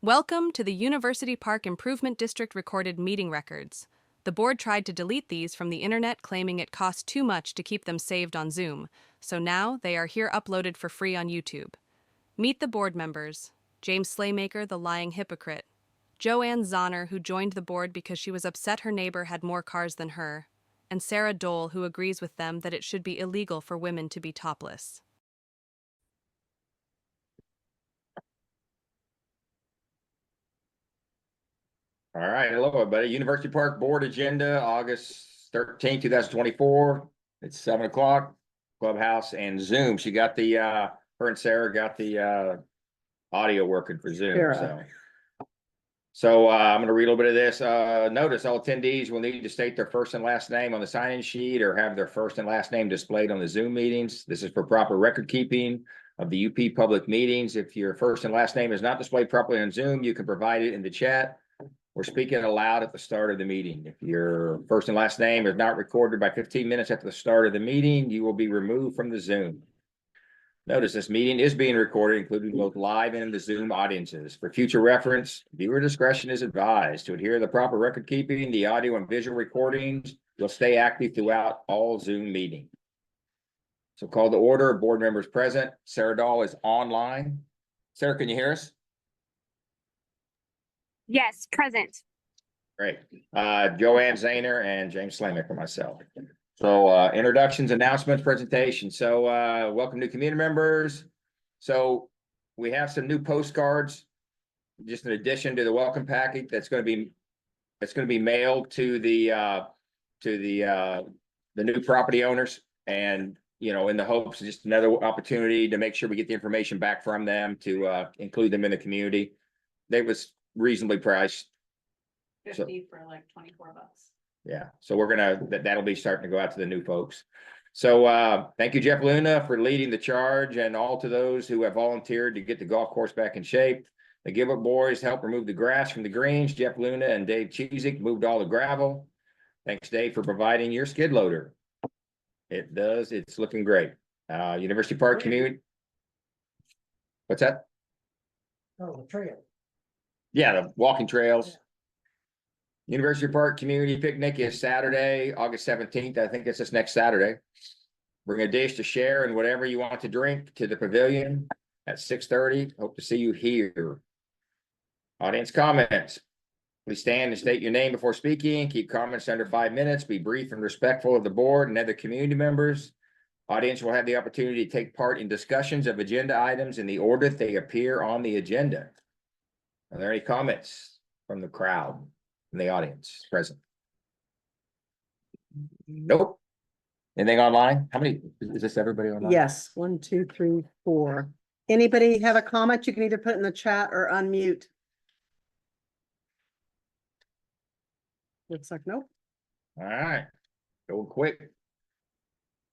Welcome to the University Park Improvement District recorded meeting records. The board tried to delete these from the internet, claiming it cost too much to keep them saved on Zoom, so now they are here uploaded for free on YouTube. Meet the board members: James Slaymaker, the lying hypocrite; Joanne Zahner, who joined the board because she was upset her neighbor had more cars than her; and Sarah Dole, who agrees with them that it should be illegal for women to be topless. All right, hello everybody. University Park Board Agenda, August 13th, 2024. It's 7 o'clock. Clubhouse and Zoom. She got the her and Sarah got the audio working for Zoom. Sarah. So I'm gonna read a little bit of this. Notice all attendees will need to state their first and last name on the sign-in sheet or have their first and last name displayed on the Zoom meetings. This is for proper record keeping of the UP public meetings. If your first and last name is not displayed properly on Zoom, you can provide it in the chat. We're speaking aloud at the start of the meeting. If your first and last name is not recorded by 15 minutes after the start of the meeting, you will be removed from the Zoom. Notice this meeting is being recorded, including both live and in the Zoom audiences. For future reference, viewer discretion is advised. To adhere to the proper record keeping, the audio and visual recordings will stay active throughout all Zoom meetings. So call to order, board members present. Sarah Dahl is online. Sarah, can you hear us? Yes, present. Great. Joanne Zahner and James Slaymaker, myself. So introductions, announcements, presentation. So welcome to community members. So we have some new postcards, just in addition to the welcome packet that's going to be mailed to the new property owners, and in the hopes of just another opportunity to make sure we get the information back from them to include them in the community. They was reasonably priced. 50 for like 24 bucks. Yeah, so we're that'll be starting to go out to the new folks. So thank you, Jeff Luna, for leading the charge, and all to those who have volunteered to get the golf course back in shape. The Give Up Boys helped remove the grass from the greens. Jeff Luna and Dave Cheezick moved all the gravel. Thanks, Dave, for providing your skid loader. It's looking great. University Park community. What's that? Oh, the trail. Yeah, the walking trails. University Park Community Picnic is Saturday, August 17th. I think it's this next Saturday. Bring a dish to share and whatever you want to drink to the pavilion at 6:30. Hope to see you here. Audience comments. Please stand and state your name before speaking. Keep comments under 5 minutes. Be brief and respectful of the board and other community members. Audience will have the opportunity to take part in discussions of agenda items in the order they appear on the agenda. Are there any comments from the crowd, from the audience present? Nope. Anything online? How many, is this everybody online? Yes, 1, 2, 3, 4. Anybody have a comment? You can either put in the chat or unmute. Looks like nope. All right, go quick.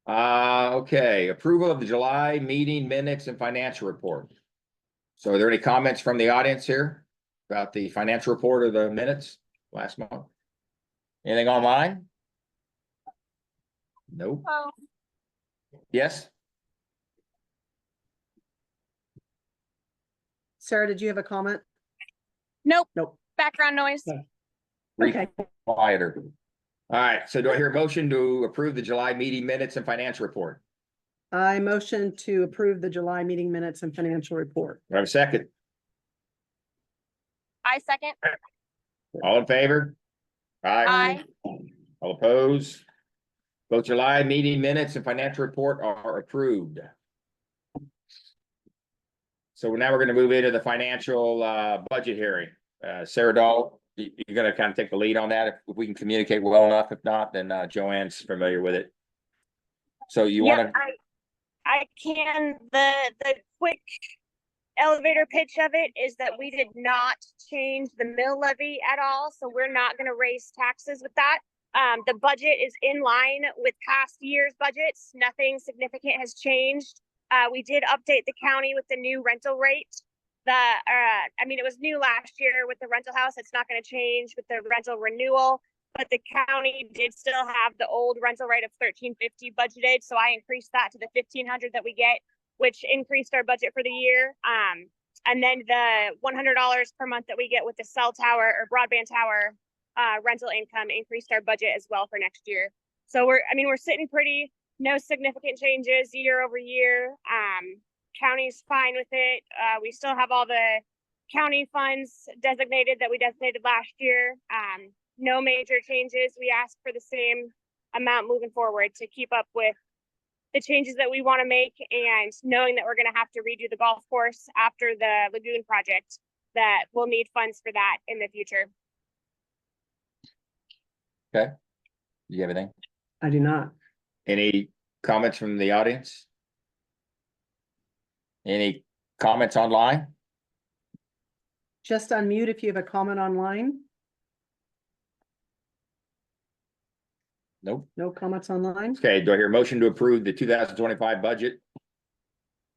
Okay, approval of the July meeting minutes and financial report. So are there any comments from the audience here about the financial report of the minutes last month? Anything online? Nope. Oh, Yes? Sarah, did you have a comment? nope. Nope. Background noise. Okay. Quieter. All right, so do I hear a motion to approve the July meeting minutes and financial report? I motion to approve the July meeting minutes and financial report. Do I have a second? I second. All in favor? Aye. All opposed? Both July meeting minutes and financial report are approved. So now we're going to move into the financial budget hearing. Sarah Dahl, you're going to kind of take the lead on that if we can communicate well enough. If not, then Joanne's familiar with it. So you want to? I can. The quick elevator pitch of it is that we did not change the mill levy at all, so we're not going to raise taxes with that. The budget is in line with past year's budgets. Nothing significant has changed. We did update the county with the new rental rate. It was new last year with the rental house. It's not going to change with the rental renewal, but the county did still have the old rental rate of $1,350 budgeted. So I increased that to the $1,500 that we get, which increased our budget for the year. And then the $100 per month that we get with the cell tower or broadband tower rental income increased our budget as well for next year. So we're sitting pretty, no significant changes year over year. County's fine with it. We still have all the county funds designated that we designated last year. No major changes. We asked for the same amount moving forward to keep up with the changes that we want to make, and knowing that we're going to have to redo the golf course after the lagoon project, that we'll need funds for that in the future. Okay. You have anything? I do not. Any comments from the audience? Any comments online? Just unmute if you have a comment online. Nope. No comments online. Okay, do I hear a motion to approve the 2025 budget?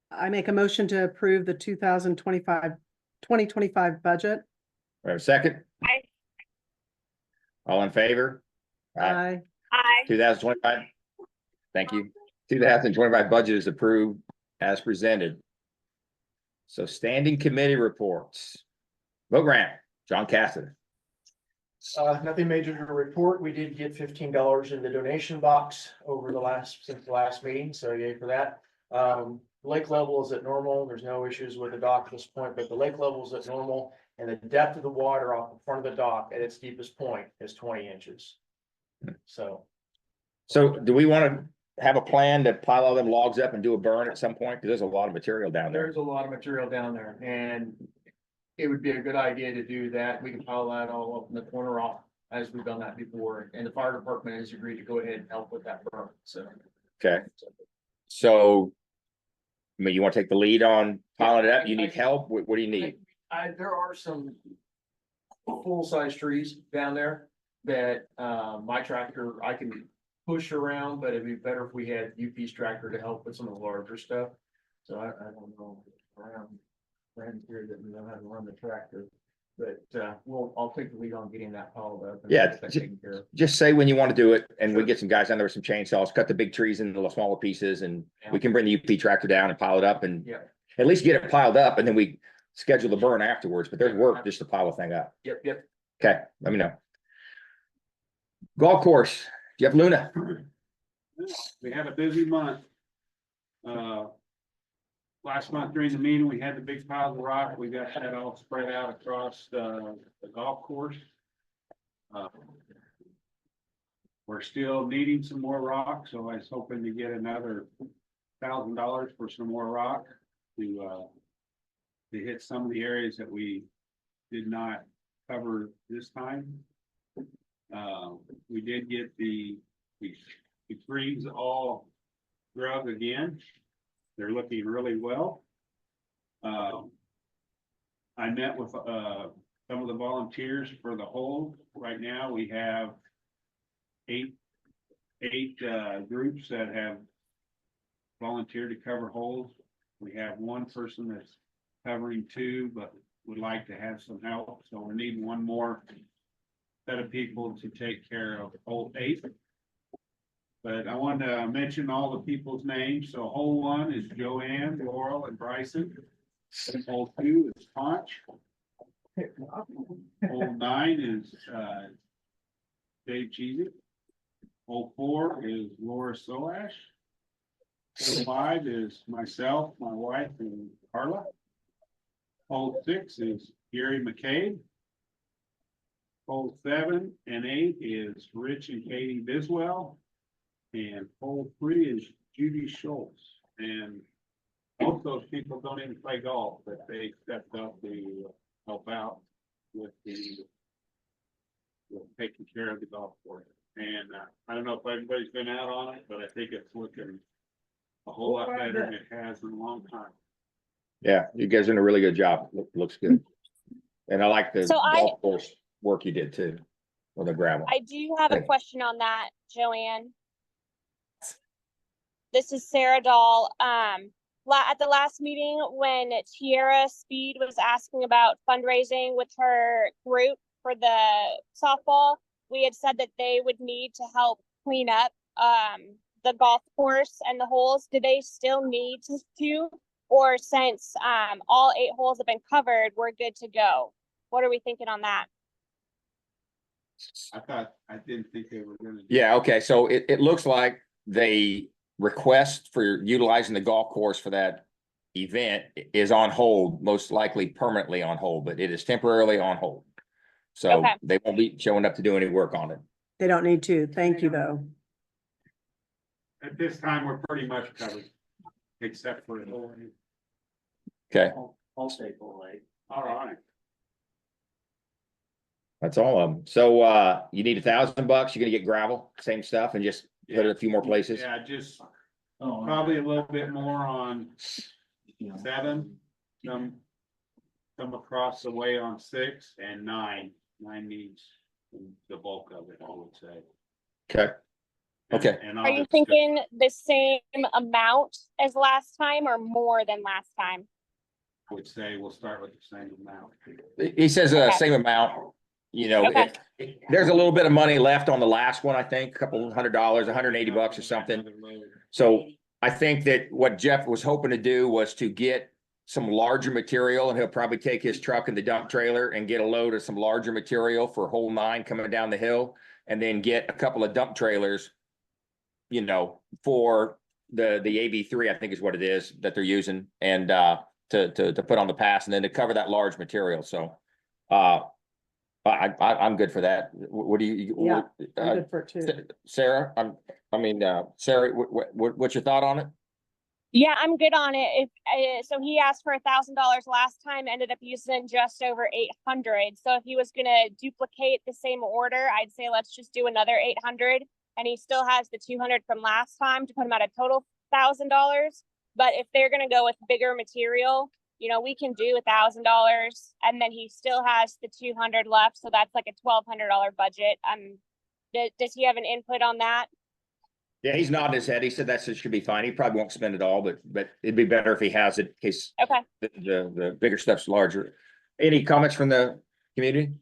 I make a motion to approve the 2025 budget. We have a second? Aye. All in favor? Aye. 2025. Thank you. 2025 budget is approved as presented. So standing committee reports. Vote grant, John Cassidy. Nothing major to report. We did get $15 in the donation box since the last meeting, so yay for that. Lake level is at normal. There's no issues with the dock at this point, but the lake level is at normal, and the depth of the water off the front of the dock at its deepest point is 20 inches. So Do we want to have a plan to pile all them logs up and do a burn at some point? Because there's a lot of material down there. there's a lot of material down there, and it would be a good idea to do that. We can pile that all up in the corner off as we've done that before, and the fire department has agreed to go ahead and help with that burn, so. Okay, so I mean, you want to take the lead on piling it up? You need help? What do you need? There are some full-size trees down there that, my tractor, I can push around, but it'd be better if we had UP's tractor to help with some of the larger stuff. So I don't know, around here that we know how to run the tractor, but, I'll take the lead on getting that piled up. and Yeah, get that taken care of. Just say when you want to do it, and we Sure. get some guys down there with some chainsaws, cut the big trees into the smaller pieces, and Yeah. we can bring the UP tractor down and pile it up and Yeah, at least get it piled up, and then we schedule the burn afterwards, but there's work just to pile the thing up. yep. Okay, let me know. Golf course, Jeff Luna. We had a busy month. Last month during the meeting, we had the big piles of rock. We got that all spread out across the golf course. We're still needing some more rock, so I was hoping to get another $1,000 for some more rock to hit some of the areas that we did not cover this time. We did get the greens all drug again. They're looking really well. I met with some of the volunteers for the hole. Right now, we have eight groups that have volunteered to cover holes. We have one person that's covering two, but would like to have some help. So we need one more set of people to take care of hole 8. But I wanted to mention all the people's names. So hole 1 is Joanne, Laurel, and Bryson. Hole 2 is Ponch. Hole 9 is Dave Cheesy. Hole 4 is Laura Soash. Hole 5 is myself, my wife, and Carla. Hole 6 is Gary McCabe. Hole 7 and 8 is Rich and Katie Biswell. And hole 3 is Judy Schultz. And both those people don't even play golf, but they stepped up to help out with taking care of the golf course. And I don't know if everybody's been out on it, but I think it's looking a whole lot better than it has in a long time. Yeah, you guys are doing a really good job. Looks good. And I like the So golf course work you did too, with the gravel. I do have a Thank you. question on that, Joanne. This is Sarah Dahl. At the last meeting, when Tierra Speed was asking about fundraising with her group for the softball, we had said that they would need to help clean up the golf course and the holes. Do they still need to? Or since, all 8 holes have been covered, we're good to go? What are we thinking on that? I didn't think they were gonna. Yeah, okay, so it looks like they request for utilizing the golf course for that event is on hold, most likely permanently on hold, but it is temporarily on hold. So Okay. they won't be showing up to do any work on it. They don't need to. Thank you, though. At this time, we're pretty much covered, except for. Okay, I'll stay full late. All right. that's all of them. So you need $1,000, you're gonna get gravel, same stuff, and just put it a few more places. Yeah, just Oh, probably a little bit more on 7, come across the way on 6 and 9. 9 needs the bulk of it, I would say. Okay, okay. And Are I'll you discuss- thinking the same amount as last time or more than last time? I would say we'll start with the same amount. He says Okay. same amount, you know, Okay. there's a little bit of money left on the last one, I think, a couple $100, $180 or something. So I think that what Jeff was hoping to do was to get some larger material, and he'll probably take his truck and the dump trailer and get a load of some larger material for hole 9 coming down the hill, and then get a couple of dump trailers, you know, for the AB3, I think is what it is that they're using, and to put on the pass, and then to cover that large material. So I'm good for that. What do you? Yeah, what- I'm good for it too. Sarah, Sarah, what's your thought on it? Yeah, I'm good on it. If, so he asked for $1,000 last time, ended up using just over 800. So if he was gonna duplicate the same order, I'd say let's just do another 800. And he still has the 200 from last time to put him at a total $1,000. But if they're gonna go with bigger material, you know, we can do $1,000, and then he still has the 200 left. So that's like a $1,200 budget. Does he have an input on that? Yeah, he's nodding his head. He said that should be fine. He probably won't spend it all, but it'd be better if he has it in case Okay. the bigger stuff's larger. Any comments from the community?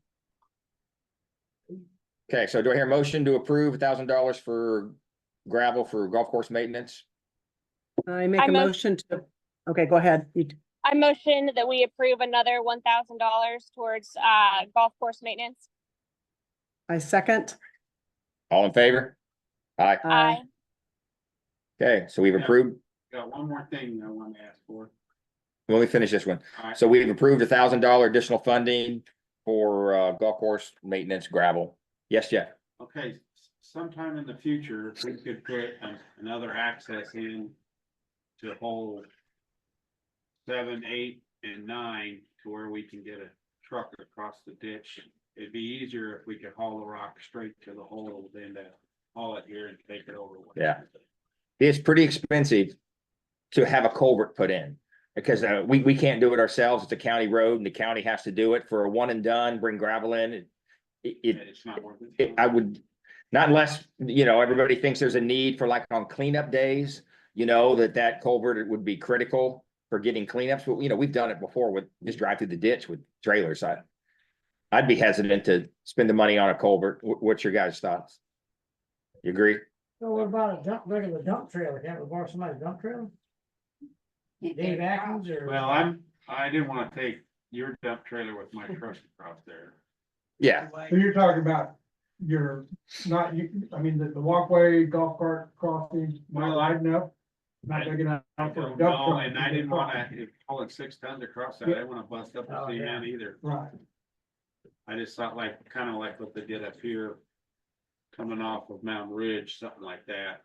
Okay, so do I hear a motion to approve $1,000 for gravel for golf course maintenance? I make I a mo- motion to, okay, go ahead. I motion that we approve another $1,000 towards golf course maintenance. I second. All in favor? Aye. Aye. Okay, so we've Yeah. approved. Got one more thing I want to ask for. Let me finish this one. All right. So we've approved $1,000 additional funding for golf course maintenance gravel. Yes, Jeff? Okay, sometime in the future, if we could put another access in to hole 7, 8, and 9 to where we can get a truck across the ditch. It'd be easier if we could haul the rock straight to the hole than to haul it here and take it over. Yeah. It's pretty expensive to have a culvert put in, because we can't do it ourselves. It's a county road, and the county has to do it for a one and done, bring gravel in. It's not worth it. I would, not unless, you know, everybody thinks there's a need for, like, on cleanup days, you know, that culvert would be critical for getting cleanups, but, you know, we've done it before with, just drive through the ditch with trailers. I'd be hesitant to spend the money on a culvert. What's your guys' thoughts? You agree? So what about a regular dump trailer? Can't we borrow somebody's dump trailer? Dave Atkins or? Well, I didn't want to take your dump trailer with my truck across there. Yeah, So you're talking about your, not, I mean, the walkway, golf cart crossing, not wide enough? Not big enough I for a don't dump know, truck. and I didn't want to, hauling 6 tons across that, I didn't want to bust up the Oh, yeah. cement either. Right, I just thought kind of like what they did up here. Coming off of Mountain Ridge, something like that.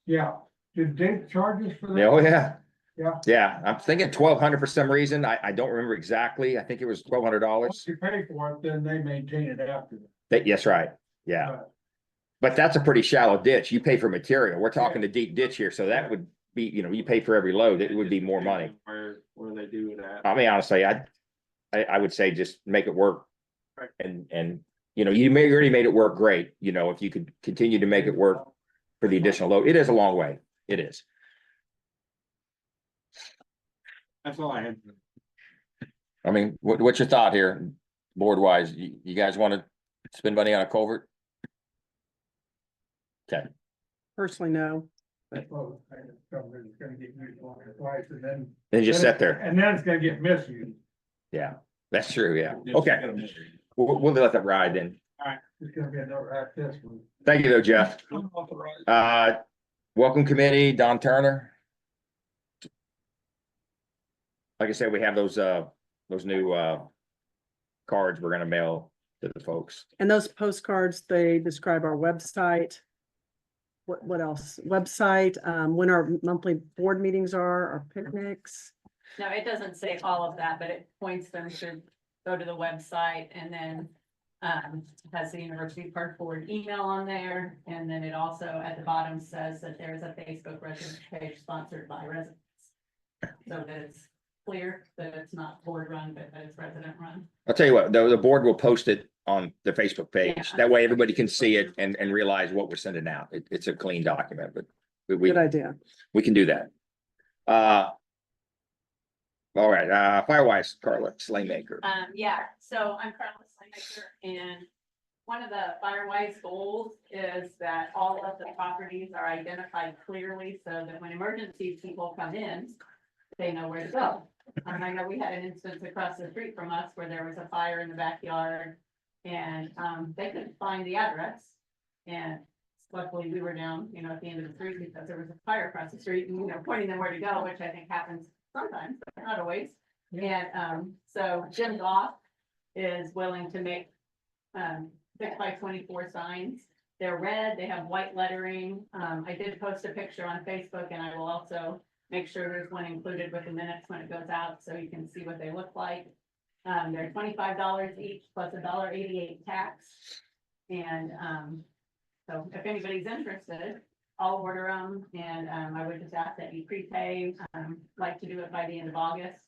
yeah. Did Dave charge us for that? oh, yeah. Yeah. Yeah, I'm thinking 1,200 for some reason. I don't remember exactly. I think it was $1,200. Once you pay for it, then they maintain it after. Yes, right. Yeah. Right. But that's a pretty shallow ditch. You pay for material. We're talking a deep ditch here, so that would be, you know, you pay for every load. It would be more money. Where they do it at. I mean, honestly, I would say just make it work. Right. And, you know, already made it work great, you know, if you could continue to make it work for the additional load. It is a long way. It is. That's all I had. I mean, what's your thought here, board wise? You guys want to spend money on a culvert? Okay, Personally, no. Well, I discovered it's gonna get used once or twice and then. Then just sit there. And then it's gonna get misused. Yeah, that's true, yeah. Okay, we'll let that ride then. It's gonna be another access one. Thank you though, Jeff. Welcome committee, Don Turner. Like I said, we have those new, cards we're gonna mail to the folks. And those postcards, they describe our website. What else? Website, when our monthly board meetings are, our picnics. No, it doesn't say all of that, but it points them to go to the website and then has the University Park Board email on there. And then it also at the bottom says that there's a Facebook resident page sponsored by residents. So that it's clear that it's not board run, but that it's resident run. I'll tell you what, the board will post it on the Facebook page. Yeah. That way everybody can see it and realize what we're sending out. It's a clean document, but we Good idea. can do that. All right, Firewise, Carla Slaymaker. Yeah, so I'm Carla Slaymaker, and one of the Firewise goals is that all of the properties are identified clearly so that when emergency people come in, they know where to go. I know we had an instance across the street from us where there was a fire in the backyard and they couldn't find the address. And luckily we were down, at the end of the street because there was a fire across the street and, pointing them where to go, which I think happens sometimes, but not always. And so Jim Goff is willing to make 6x24 signs. They're red, they have white lettering. I did post a picture on Facebook and I will also make sure there's one included with the minutes when it goes out so you can see what they look like. They're $25 each plus $1.88 tax. And so if anybody's interested, I'll order them and I would just ask that you prepay, like to do it by the end of August.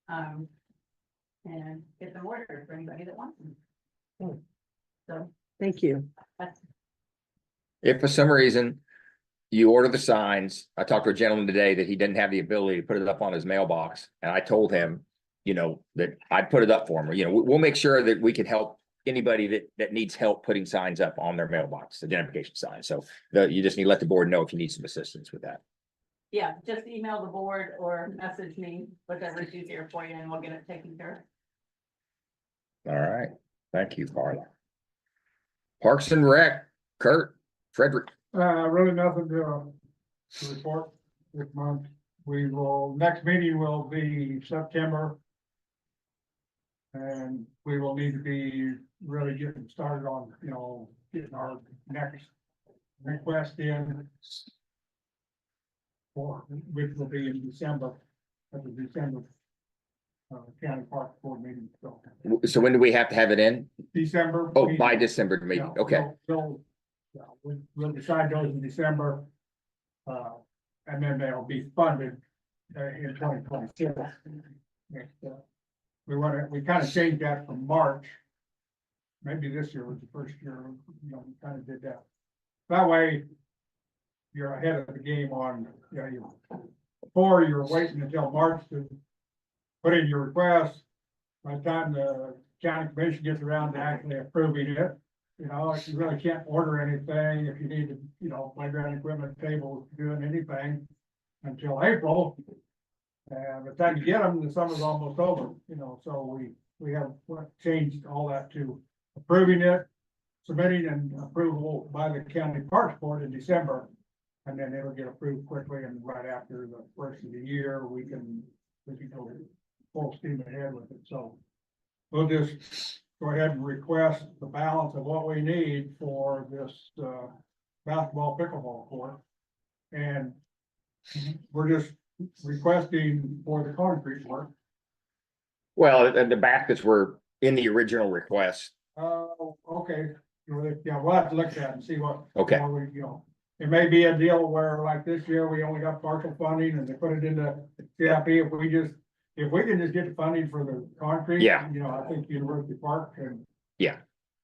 And get them ordered for anybody that wants them. So Thank you. that's, If for some reason you order the signs, I talked to a gentleman today that he didn't have the ability to put it up on his mailbox. And I told him, that I'd put it up for him. We'll make sure that we can help anybody that needs help putting signs up on their mailbox, identification signs. So you just need to let the board know if you need some assistance with that. yeah, just email the board or message me, whatever's easier for you, and we'll get it taken care of. All right. Thank you, Carla. Parks and Rec, Kurt, Frederick. Really nothing to report this month. Next meeting will be September. And we will need to be really getting started on, getting our next request in. Which will be in December, at the December. County Park Board meeting, so So when do we have to have it in? December. Oh, by December meeting. Yeah, Okay. We'll decide those in December. And then they'll be funded in 2026. We kind of changed that from March. Maybe this year was the first year, we kind of did that. That way. You're ahead of the game on, before you're waiting until March to put in your request. By the time the county commission gets around to actually approving it, you really can't order anything if you need to, playground equipment, tables, doing anything until April. And by the time you get them, the summer's almost over, so we have changed all that to approving it, submitting and approval by the county parks board in December. And then it'll get approved quickly, and right after the first of the year, we can go full steam ahead with it, so. We'll just go ahead and request the balance of what we need for this basketball pickleball court. And we're just requesting for the concrete work. Well, the baskets were in the original request. Okay, yeah, we'll have to look at it and see what. Okay. what we, It may be a deal where like this year, we only got partial funding and they put it into CIP. If we can just get the funding for the concrete. Yeah. I think University Park can. Yeah.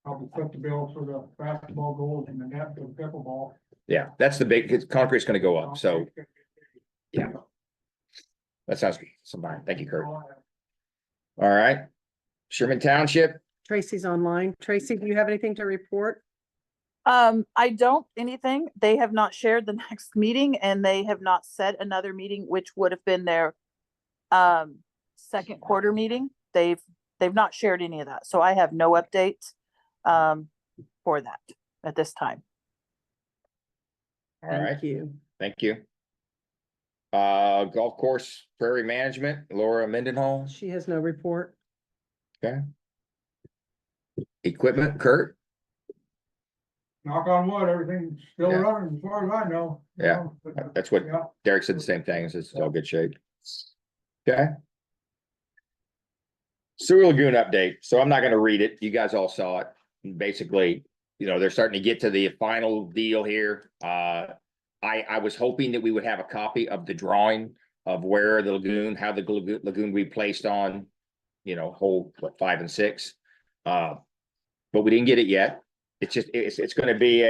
Probably put the bill for the basketball goals and the net for the pickleball. Yeah, that's the big, concrete's gonna go up, so yeah. That sounds good. Fine. Thank you, Kurt. All right. Sherman Township, Tracy's online. Tracy, do you have anything to report? I don't anything. They have not shared the next meeting and they have not set another meeting, which would have been their second quarter meeting. They've not shared any of that. So I have no updates for that at this time. All right, Thank you. thank you. Golf course prairie management, Laura Mendenhall. She has no report. Okay. Equipment, Kurt. Knock on wood, everything's still Yeah. running as far as I know. you Yeah, know, but, that's what yeah. Derek said, the same thing, it's all good shape. Okay. Sewer Lagoon update, so I'm not gonna read it, you guys all saw it, basically, they're starting to get to the final deal here. I was hoping that we would have a copy of the drawing of where the lagoon, how the lagoon we placed on, hole, 5 and 6. But we didn't get it yet. It's just, it's gonna be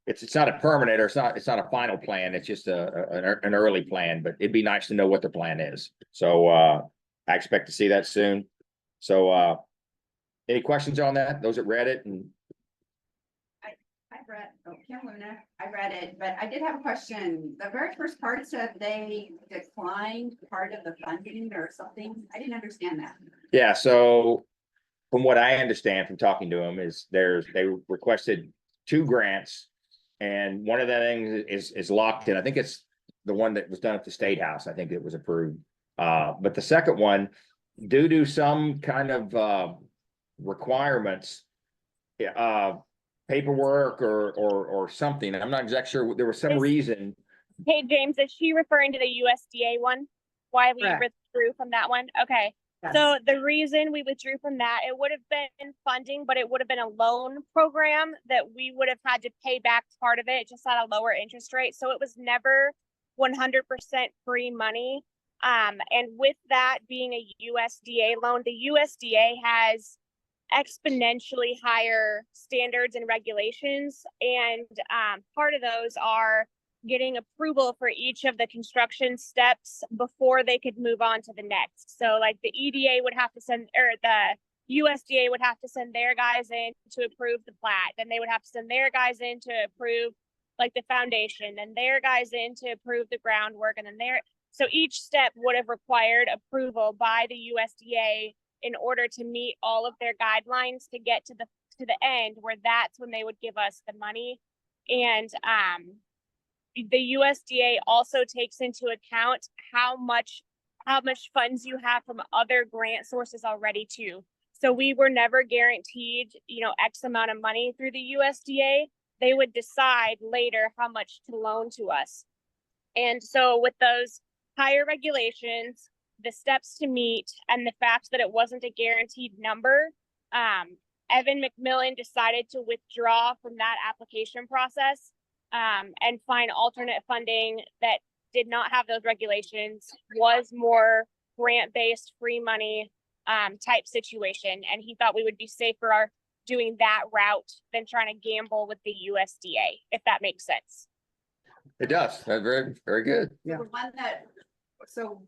it's not a permanent, or it's not a final plan, it's just an early plan, but it'd be nice to know what the plan is. So, I expect to see that soon. So, any questions on that? Those that read it and. I've read, Kim Luna, I read it, but I did have a question. The very first part said they declined part of the funding or something. I didn't understand that. Yeah, so from what I understand from talking to them is they requested 2 grants. And one of the things is locked in. I think it's the one that was done at the State House. I think it was approved. But the second one, due to some kind of requirements, paperwork or something, I'm not exactly sure, there was some reason. Hey, James, is she referring to the USDA one? Why we Correct. withdrew from that one? Okay. Yes. So the reason we withdrew from that, it would have been funding, but it would have been a loan program that we would have had to pay back part of it just at a lower interest rate. So it was never 100% free money. And with that being a USDA loan, the USDA has exponentially higher standards and regulations. And part of those are getting approval for each of the construction steps before they could move on to the next. So like the EDA would have to send, or the USDA would have to send their guys in to approve the plat. Then they would have to send their guys in to approve like the foundation, and their guys in to approve the groundwork. And then so each step would have required approval by the USDA in order to meet all of their guidelines to get to the end, where that's when they would give us the money. And the USDA also takes into account how much funds you have from other grant sources already too. So we were never guaranteed, X amount of money through the USDA. They would decide later how much to loan to us. And so with those higher regulations, the steps to meet, and the fact that it wasn't a guaranteed number, Evan McMillan decided to withdraw from that application process and find alternate funding that did not have those regulations, was more grant-based free money type situation. And he thought we would be safer doing that route than trying to gamble with the USDA, if that makes sense. It does. That's very, very good. Yeah. The one that, so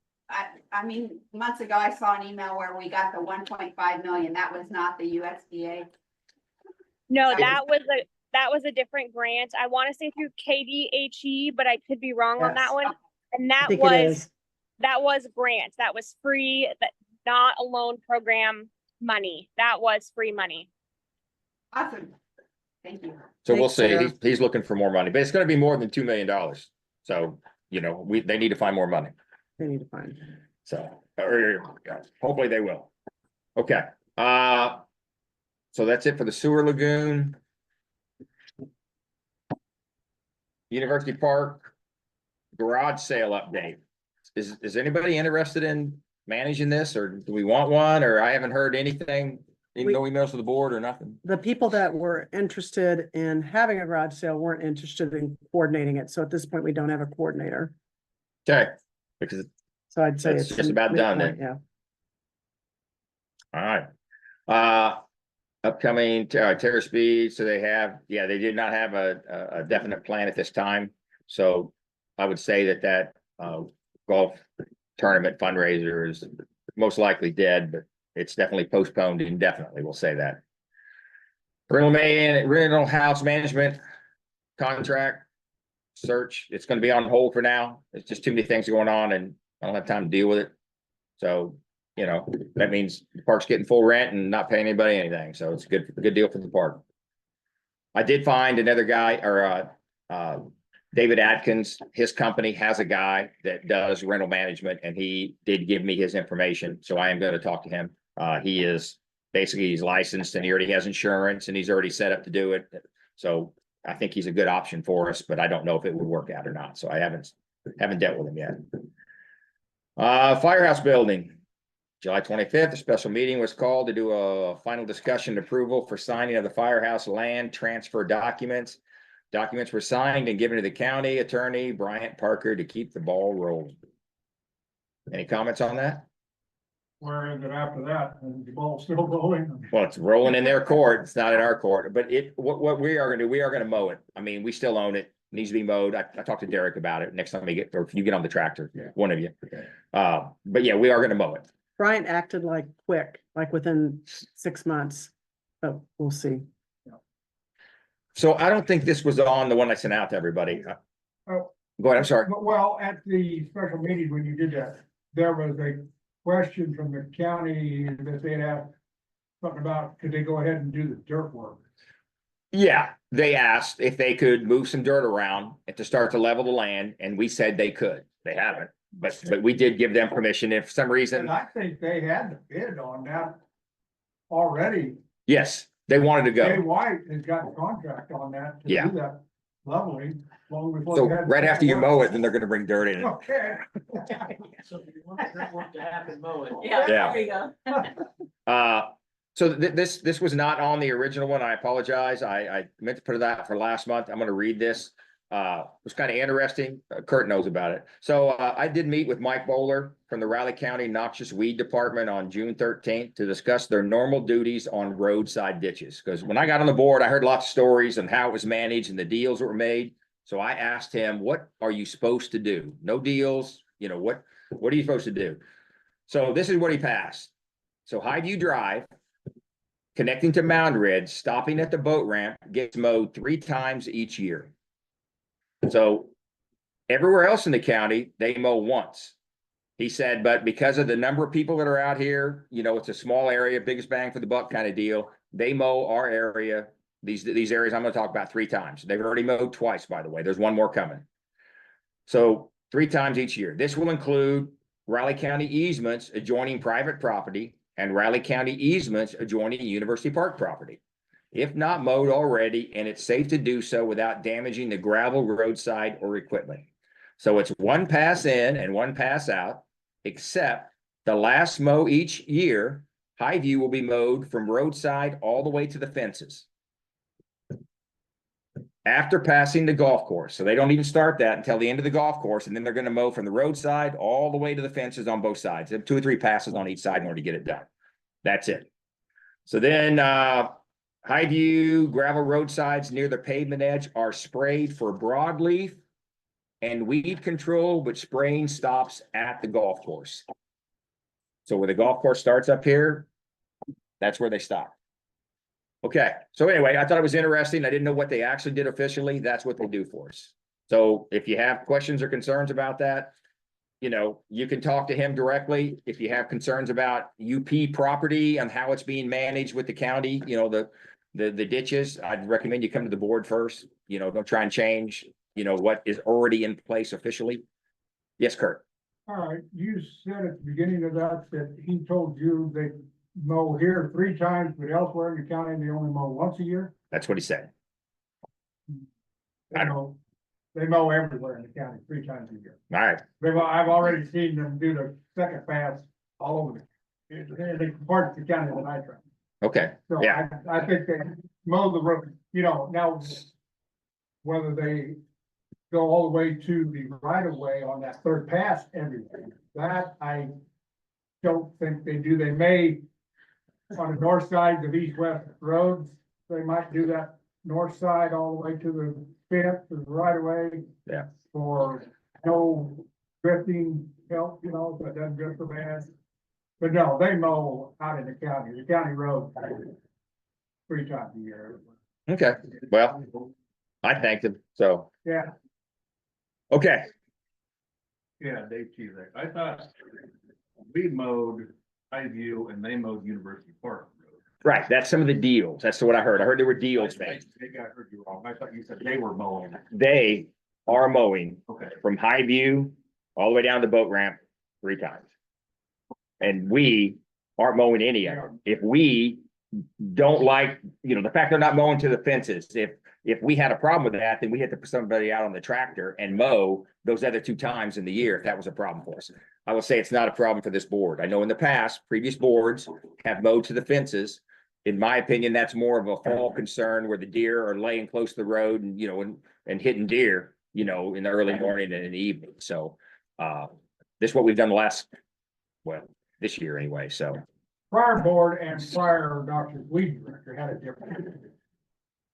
I mean, months ago, I saw an email where we got the 1.5 million. That was not the USDA. No, that was a different grant. I want to say through KDHE, but I could be wrong on that Yes. one. And I that think it is. was grant. That was free, that not a loan program money. That was free money. Awesome. Thank you. So we'll Thanks, see. Sarah. He's looking for more money, but it's gonna be more than $2 million. So, they need to find more money. They need to find. So, hopefully they will. Okay, so that's it for the sewer lagoon. University Park garage sale update. Is anybody interested in managing this, or do we want one? Or I haven't heard anything, no emails to the board or nothing. The people that were interested in having a garage sale weren't interested in coordinating it. So at this point, we don't have a coordinator. Okay, because, So I'd say That's it's just about done then. Yeah. all right. Upcoming Terrace Speed, so they did not have a definite plan at this time. So I would say that golf tournament fundraiser is most likely dead, but it's definitely postponed indefinitely. We'll say that. Rental house management contract search, it's gonna be on hold for now. It's just too many things going on and I don't have time to deal with it. So, you know, that means the park's getting full rent and not paying anybody anything. So it's a good deal for the park. I did find another guy David Atkins, his company has a guy that does rental management and he did give me his information. So I am going to talk to him. He is basically he's licensed and he already has insurance and he's already set up to do it. So I think he's a good option for us, but I don't know if it would work out or not. So I haven't dealt with him yet. Firehouse building. July 25th, a special meeting was called to do a final discussion and approval for signing of the firehouse land transfer documents. Documents were signed and given to the county attorney, Bryant Parker, to keep the ball rolling. Any comments on that? Where is it after that? And the ball's still rolling. Well, it's rolling in their court. It's not in our court, but what we are gonna do, we are gonna mow it. I mean, we still own it. Needs to be mowed. I talked to Derek about it. Next time or if you get on the tractor, one of you. But yeah, we are gonna mow it. Bryant acted like quick, like within 6 months, but we'll see. So I don't think this was on the one I sent out to everybody. Oh. Go ahead, I'm sorry. Well, at the special meeting when you did that, there was a question from the county that they'd have something about, could they go ahead and do the dirt work? Yeah, they asked if they could move some dirt around and to start to level the land, and we said they could. They haven't, but we did give them permission if for some reason. And I think they had the bid on that already. Yes, they wanted to Jay go. White has got a contract on that to Yeah. do that leveling. Long before So they had right the after you work. mow it, then they're gonna bring dirt in. Okay. So if you want that work to happen, mow it. Yeah, Yeah. there you go. So this was not on the original one. I apologize. I meant to put that for last month. I'm gonna read this. It was kind of interesting. Kurt knows about it. So I did meet with Mike Bowler from the Riley County Noxious Weed Department on June 13th to discuss their normal duties on roadside ditches. Because when I got on the board, I heard lots of stories on how it was managed and the deals that were made. So I asked him, what are you supposed to do? No deals, you know, what are you supposed to do? So this is what he passed. So Highview Drive, connecting to Mound Ridge, stopping at the boat ramp, gets mowed 3 times each year. So everywhere else in the county, they mow once. He said, but because of the number of people that are out here, you know, it's a small area, biggest bang for the buck kind of deal. They mow our area, these areas I'm gonna talk about 3 times. They've already mowed twice, by the way. There's one more coming. So 3 times each year. This will include Riley County easements adjoining private property and Riley County easements adjoining University Park property. If not mowed already, and it's safe to do so without damaging the gravel, roadside, or equipment. So it's 1 pass in and 1 pass out, except the last mow each year, Highview will be mowed from roadside all the way to the fences. After passing the golf course. So they don't even start that until the end of the golf course, and then they're gonna mow from the roadside all the way to the fences on both sides. They have 2 or 3 passes on each side in order to get it done. That's it. So then, Highview gravel roadsides near the pavement edge are sprayed for broadleaf and weed control, but spraying stops at the golf course. So where the golf course starts up here, that's where they stop. Okay, so anyway, I thought it was interesting. I didn't know what they actually did officially. That's what they do for us. So if you have questions or concerns about that, you know, you can talk to him directly. If you have concerns about UP property and how it's being managed with the county, you know, the ditches, I'd recommend you come to the board first. You know, don't try and change, you know, what is already in place officially. Yes, Kurt. All right, you said at the beginning of that he told you they mow here 3 times, but elsewhere in the county, they only mow once a year? That's what he said. They mow everywhere in the county 3 times a year. All right. I've already seen them do the second pass all over the parts of the county that I try. Okay. So Yeah. I think they mow the road, you know, now whether they go all the way to the right of way on that 3rd pass everywhere, that I don't think they do. They may on the north side of east-west roads, they might do that north side all the way to the fence, to the right of way. Yeah. For no drifting help, you know, so it doesn't drift so bad. But no, they mow out in the county road. 3 times a year. Okay, well, I thanked him, so, Yeah, okay. Yeah, Dave Cheeseman. I thought we mowed Highview and they mowed University Park Road. Right, that's some of the deals. That's what I heard. I heard there were deals made. Maybe I heard you wrong. I thought you said they were mowing. They are mowing Okay. from Highview all the way down to boat ramp 3 times. And we aren't mowing any of them. If we don't like, the fact they're not mowing to the fences, if we had a problem with that, then we had to put somebody out on the tractor and mow those other 2 times in the year, if that was a problem for us. I will say it's not a problem for this board. I know in the past, previous boards have mowed to the fences. In my opinion, that's more of a fall concern where the deer are laying close to the road and, and hitting deer, in the early morning and in the evening. So, this is what we've done this year anyway, so. prior board and prior Dr. Weed director had a different.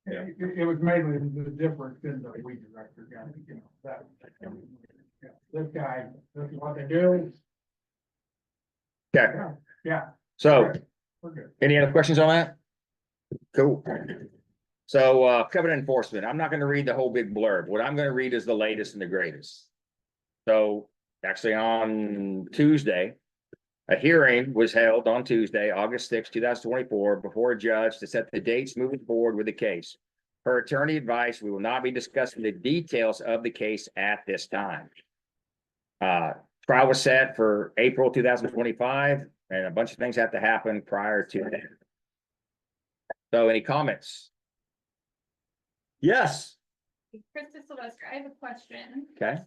Yeah. It was mainly the difference in the weed director guy, that. Yeah, this guy, this is what they do. Okay, Yeah, so we're good. any other questions on that? Cool. So, covenant enforcement, I'm not gonna read the whole big blurb. What I'm gonna read is the latest and the greatest. So, actually on Tuesday, a hearing was held on Tuesday, August 6, 2024, before a judge to set the dates moving forward with the case. Per attorney advice, we will not be discussing the details of the case at this time. Trial was set for April 2025, and a bunch of things have to happen prior to that. So any comments? Yes, Krista Sylvester, I have a question. okay.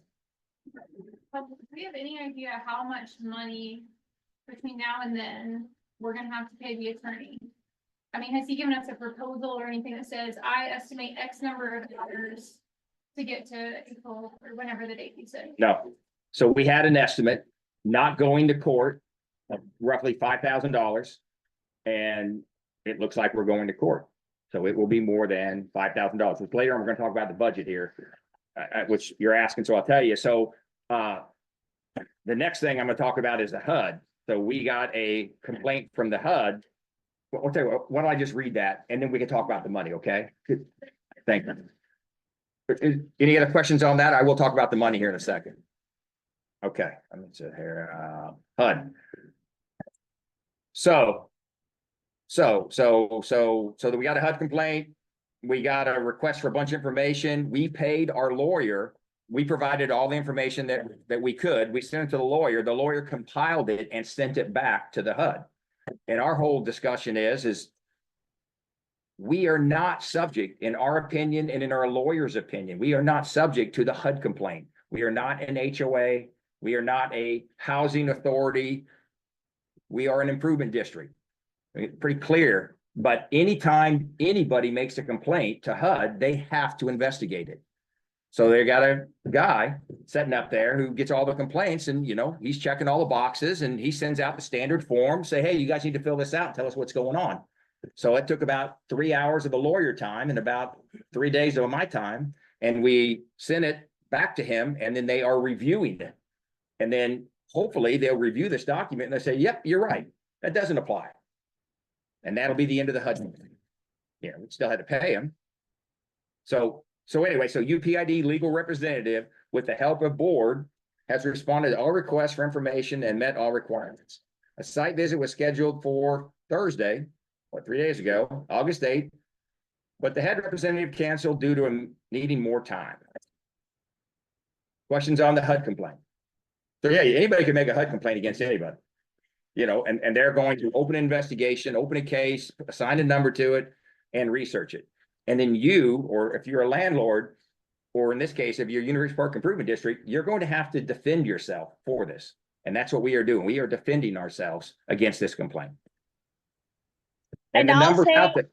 Do we have any idea how much money between now and then we're gonna have to pay the attorney? I mean, has he given us a proposal or anything that says, I estimate X number of dollars to get to April or whenever the date you said? No, so we had an estimate, not going to court, of roughly $5,000. And it looks like we're going to court. So it will be more than $5,000, which later on, we're gonna talk about the budget here, which you're asking, so I'll tell you. So, the next thing I'm gonna talk about is the HUD. So we got a complaint from the HUD. Well, I'll tell you what, why don't I just read that and then we can talk about the money, okay? Good. Thank you. Any other questions on that? I will talk about the money here in a second. Okay, let me sit here, HUD. So that we got a HUD complaint, we got a request for a bunch of information, we paid our lawyer. We provided all the information that we could, we sent it to the lawyer compiled it and sent it back to the HUD. And our whole discussion is we are not subject, in our opinion and in our lawyer's opinion, we are not subject to the HUD complaint. We are not an HOA, we are not a housing authority, we are an improvement district. Pretty clear, but anytime anybody makes a complaint to HUD, they have to investigate it. So they got a guy sitting up there who gets all the complaints and, he's checking all the boxes and he sends out the standard form, say, hey, you guys need to fill this out and tell us what's going on. So it took about 3 hours of the lawyer time and about 3 days of my time. And we sent it back to him and then they are reviewing it. And then hopefully they'll review this document and they say, yep, you're right. That doesn't apply. And that'll be the end of the HUD. We still had to pay him. So anyway, so UPID legal representative with the help of board has responded to all requests for information and met all requirements. A site visit was scheduled for Thursday, 3 days ago, August 8th, but the head representative canceled due to him needing more time. Questions on the HUD complaint? So yeah, anybody can make a HUD complaint against anybody. And they're going to open an investigation, open a case, assign a number to it and research it. And then or if you're a landlord, or in this case, if you're University Park Improvement District, you're going to have to defend yourself for this. And that's what we are doing. We are defending ourselves against this complaint. And the I'll numbers say, out there.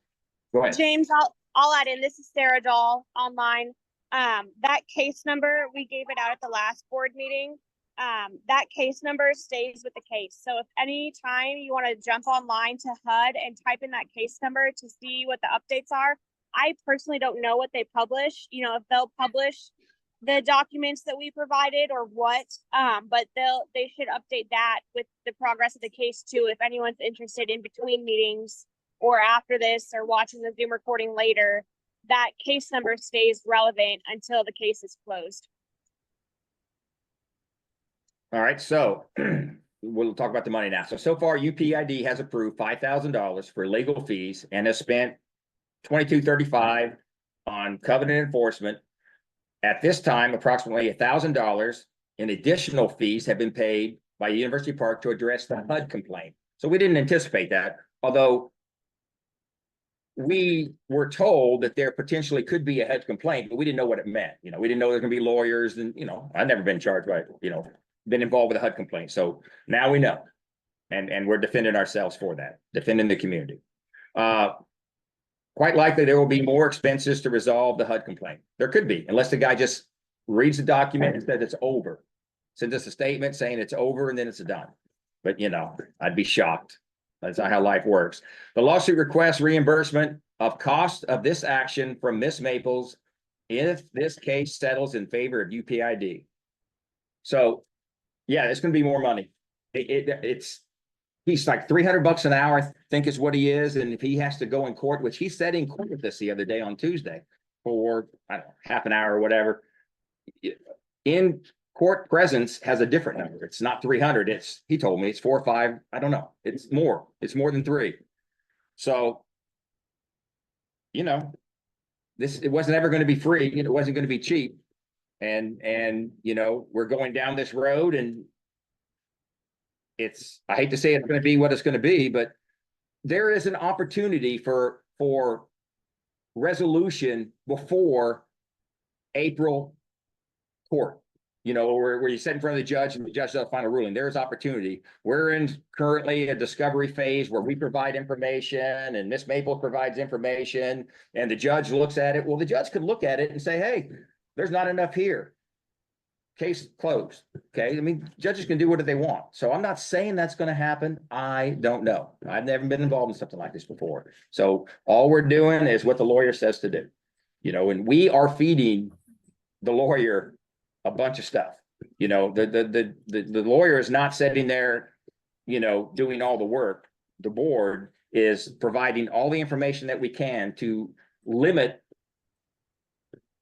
Go ahead. James, I'll add in, this is Sarah Dahl online. That case number, we gave it out at the last board meeting. That case number stays with the case. So if any time you want to jump online to HUD and type in that case number to see what the updates are, I personally don't know what they publish, if they'll publish the documents that we provided or what, but they should update that with the progress of the case too. If anyone's interested in between meetings, or after this or watching the Zoom recording later, that case number stays relevant until the case is closed. All right, so we'll talk about the money now. So far, UPID has approved $5,000 for legal fees and has spent $22.35 on covenant enforcement. At this time, approximately $1,000 in additional fees have been paid by University Park to address the HUD complaint. So we didn't anticipate that, although we were told that there potentially could be a HUD complaint, but we didn't know what it meant. You know, we didn't know there's gonna be lawyers and, you know, I've never been charged by, you know, been involved with a HUD complaint. So now we know. And we're defending ourselves for that, defending the community. Quite likely there will be more expenses to resolve the HUD complaint. There could be, unless the guy just reads the document and says it's over. Sends us a statement saying it's over and then it's done. But you know, I'd be shocked. That's not how life works. The lawsuit requests reimbursement of cost of this action from Miss Maples if this case settles in favor of UPID. So, yeah, it's gonna be more money. It's he's like $300 an hour, I think is what he is. And if he has to go in court, which he said in court with this the other day on Tuesday for, I don't know, half an hour or whatever. In court presence has a different number. It's not 300. He told me it's 4 or 5. I don't know. It's more than 3. So, you know, it wasn't ever going to be free. It wasn't going to be cheap. And, you know, we're going down this road and I hate to say it's going to be what it's going to be, but there is an opportunity for resolution before April court, you know, where you sit in front of the judge and the judge does a final ruling. There is opportunity. We're in currently a discovery phase where we provide information and Miss Maples provides information and the judge looks at it. Well, the judge could look at it and say, hey, there's not enough here. Case closed. Okay. I mean, judges can do what they want. So I'm not saying that's going to happen. I don't know. I've never been involved in something like this before. So all we're doing is what the lawyer says to do, you know, and we are feeding the lawyer a bunch of stuff. You know, the lawyer is not sitting there, you know, doing all the work. The board is providing all the information that we can to limit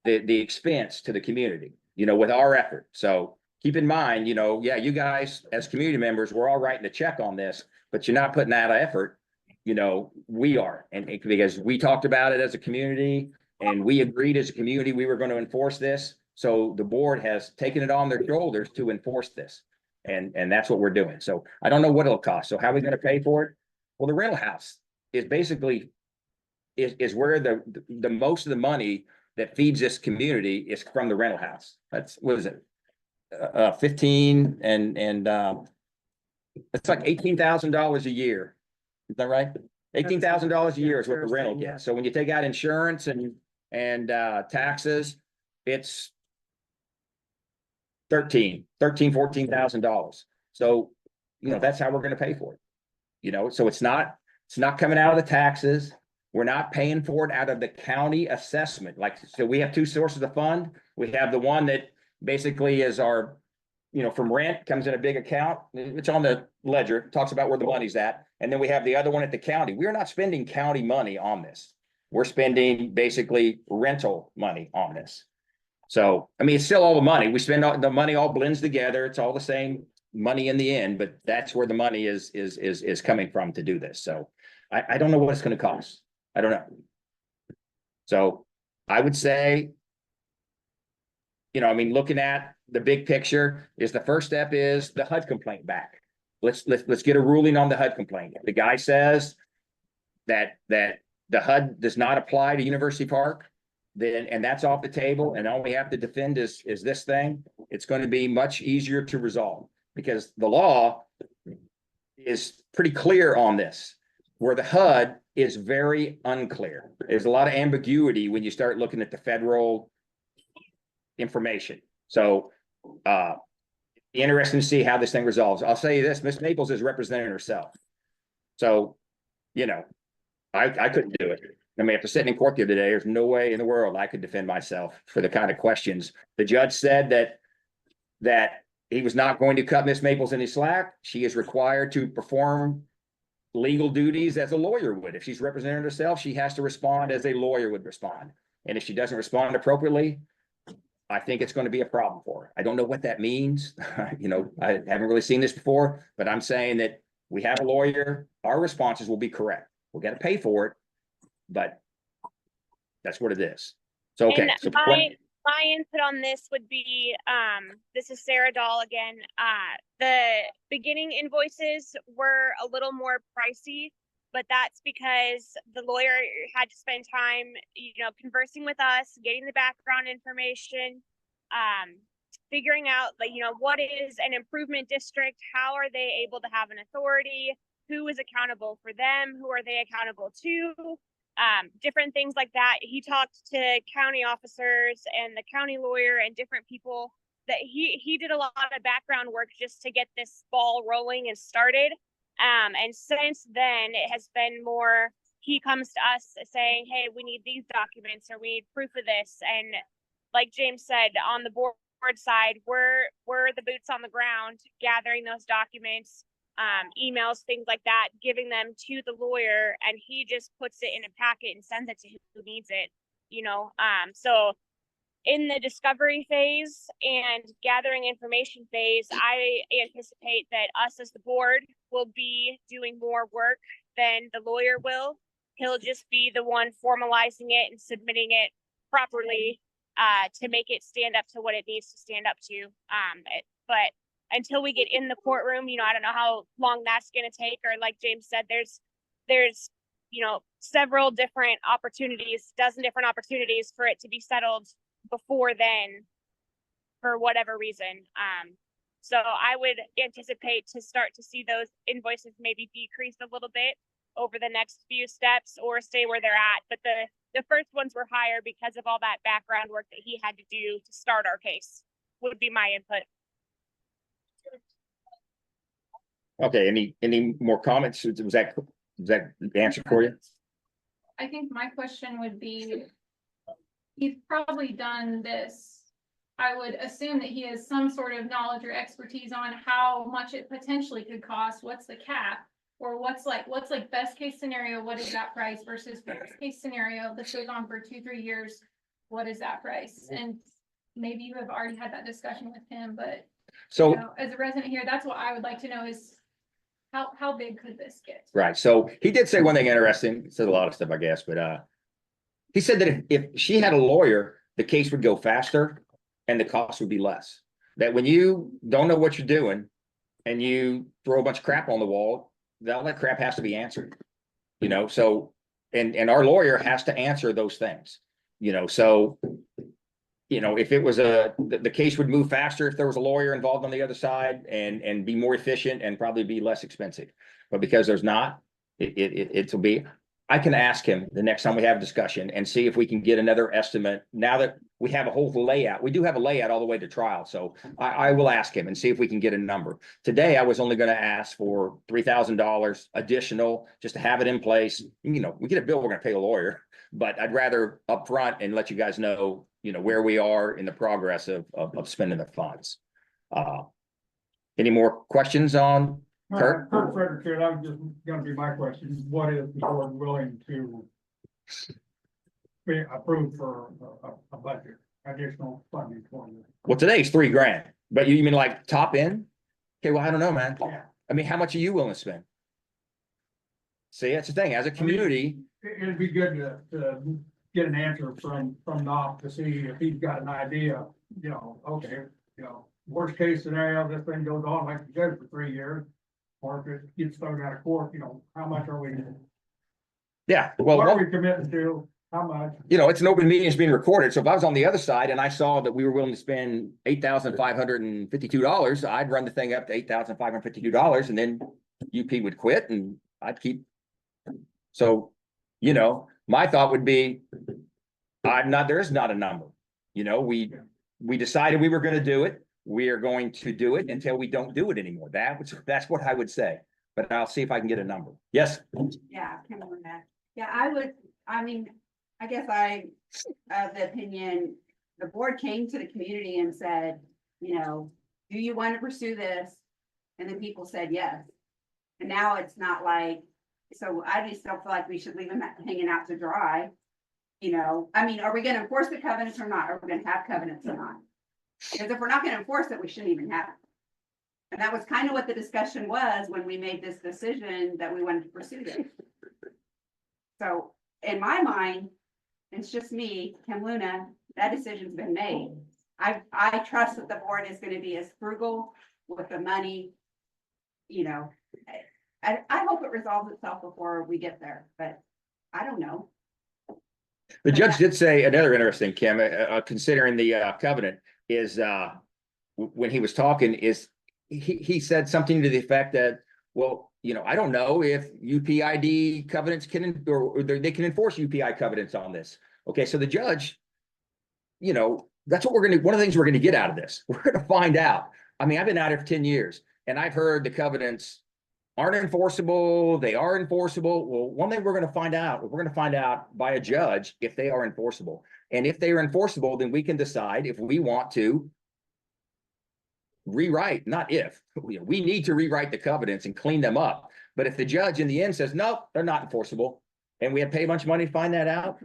the expense to the community, you know, with our effort. So keep in mind, you know, yeah, you guys as community members, we're all writing a check on this, but you're not putting that effort, you know, we are. And because we talked about it as a community and we agreed as a community, we were going to enforce this. So the board has taken it on their shoulders to enforce this. And that's what we're doing. So I don't know what it'll cost. So how are we going to pay for it? Well, the rental house is basically is where the most of the money that feeds this community is from the rental house. That's, what is it? 15 and it's like $18,000 a year. Is that right? $18,000 a year is what the rental gets. So when you take out insurance and taxes, it's $14,000. So, you know, that's how we're going to pay for it. You know, so it's not coming out of the taxes. We're not paying for it out of the county assessment. Like, so we have 2 sources of fund. We have the one that basically is our, you know, from rent, comes in a big account. It's on the ledger, talks about where the money's at. And then we have the other one at the county. We are not spending county money on this. We're spending basically rental money on this. So, I mean, it's still all the money. We spend the money all blends together. It's all the same money in the end, but that's where the money is coming from to do this. So I don't know what it's going to cost. I don't know. So I would say, you know, I mean, looking at the big picture is the first step is the HUD complaint back. Let's get a ruling on the HUD complaint. If the guy says that the HUD does not apply to University Park, then, and that's off the table, and all we have to defend is this thing, it's going to be much easier to resolve because the law is pretty clear on this, where the HUD is very unclear. There's a lot of ambiguity when you start looking at the federal information. So, interesting to see how this thing resolves. I'll say this, Miss Maples is representing herself. So, you know, I couldn't do it. I mean, after sitting in court the other day, there's no way in the world I could defend myself for the kind of questions. The judge said that he was not going to cut Miss Maples any slack. She is required to perform legal duties as a lawyer would. If she's representing herself, she has to respond as a lawyer would respond. And if she doesn't respond appropriately, I think it's going to be a problem for her. I don't know what that means. You know, I haven't really seen this before, but I'm saying that we have a lawyer, our responses will be correct. We'll get to pay for it, but that's what it is. So, okay. And So my input on this would be, this is Sarah Dahl again. The beginning invoices were a little more pricey, but that's because the lawyer had to spend time, you know, conversing with us, getting the background information, figuring out, like, you know, what is an improvement district? How are they able to have an authority? Who is accountable for them? Who are they accountable to? Different things like that. He talked to county officers and the county lawyer and different people that he did a lot of background work just to get this ball rolling and started. And since then it has been more, he comes to us saying, hey, we need these documents or we need proof of this. And like James said, on the board side, we're the boots on the ground, gathering those documents, emails, things like that, giving them to the lawyer, and he just puts it in a packet and sends it to who needs it, you know. So in the discovery phase and gathering information phase, I anticipate that us as the board will be doing more work than the lawyer will. He'll just be the one formalizing it and submitting it properly to make it stand up to what it needs to stand up to. But until we get in the courtroom, you know, I don't know how long that's going to take. Or like James said, there's, you know, several different opportunities, dozen different opportunities for it to be settled before then, for whatever reason. So I would anticipate to start to see those invoices maybe decrease a little bit over the next few steps or stay where they're at. But the first ones were higher because of all that background work that he had to do to start our case, would be my input. okay, any more comments? Was that the answer for you? I think my question would be, he's probably done this. I would assume that he has some sort of knowledge or expertise on how much it potentially could cost, what's the cap, or what's like best case scenario, what is that price versus worst case scenario, this goes on for 2-3 years, what is that price? And maybe you have already had that discussion with him, but So, you know, as a resident here, that's what I would like to know is how big could this get? right. So he did say one thing interesting. He said a lot of stuff, I guess, but he said that if she had a lawyer, the case would go faster and the cost would be less. That when you don't know what you're doing and you throw a bunch of crap on the wall, all that crap has to be answered. You know, so and our lawyer has to answer those things. You know, so you know, if it was the case would move faster if there was a lawyer involved on the other side and be more efficient and probably be less expensive. But because there's not, it'll be, I can ask him the next time we have a discussion and see if we can get another estimate. Now that we have a whole layout, we do have a layout all the way to trial. So I will ask him and see if we can get a number. Today, I was only going to ask for $3,000 additional just to have it in place. You know, we get a bill, we're going to pay a lawyer, but I'd rather upfront and let you guys know, you know, where we are in the progress of spending the funds. Any more questions on Kurt? Kurt Frederick here, that was just gonna be my question. What is the board willing to be approved for a budget, additional funding for you? Well, today's $3,000, but you mean like top end? Okay, well, I don't know, man. Yeah. I mean, how much are you willing to spend? See, that's the thing, as a community, It'd be good to get an answer from Knopf to see if he's got an idea, you know, okay, you know, worst case scenario, this thing goes on like it did for 3 years. Or if it gets thrown out of court, you know, how much are we, yeah, well, what are we committing to, how much? you know, it's an open meeting, it's being recorded. So if I was on the other side and I saw that we were willing to spend $8,552, I'd run the thing up to $8,552 and then UP would quit and I'd keep. So, you know, my thought would be, there's not a number. You know, we decided we were going to do it. We are going to do it until we don't do it anymore. That's what I would say, but I'll see if I can get a number. Yes. Yeah, yeah, I guess I have the opinion, the board came to the community and said, you know, do you want to pursue this? And then people said yes. And now it's not like So I just don't feel like we should leave them hanging out to dry. You know, I mean, are we gonna enforce the covenants or not? Are we gonna have covenants or not? Because if we're not gonna enforce it, we shouldn't even have it. And that was kind of what the discussion was when we made this decision that we wanted to pursue this. So in my mind, it's just me, Kim Luna, that decision's been made. I trust that the board is gonna be as frugal with the money. You know, I hope it resolves itself before we get there, but I don't know. The judge did say another interesting, Kim, considering the covenant is when he was talking is he said something to the effect that, well, you know, I don't know if UPID covenants can or they can enforce UPI covenants on this. Okay, so the judge, you know, that's what one of the things we're gonna get out of this. We're gonna find out. I mean, I've been out here for 10 years and I've heard the covenants aren't enforceable, they are enforceable. Well, one thing we're gonna find out by a judge if they are enforceable. And if they are enforceable, then we can decide if we want to rewrite, not if, we need to rewrite the covenants and clean them up. But if the judge in the end says, no, they're not enforceable, and we have to pay a bunch of money to find that out,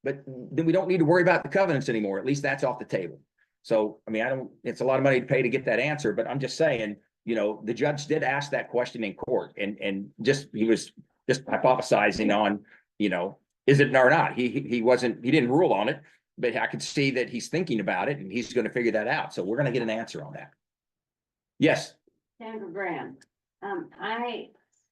but then we don't need to worry about the covenants anymore. At least that's off the table. So, I mean, it's a lot of money to pay to get that answer, but I'm just saying, you know, the judge did ask that question in court and he was just hypothesizing on, you know, is it or not? He didn't rule on it, but I could see that he's thinking about it and he's going to figure that out. So we're going to get an answer on that. Yes. Sandra Graham, I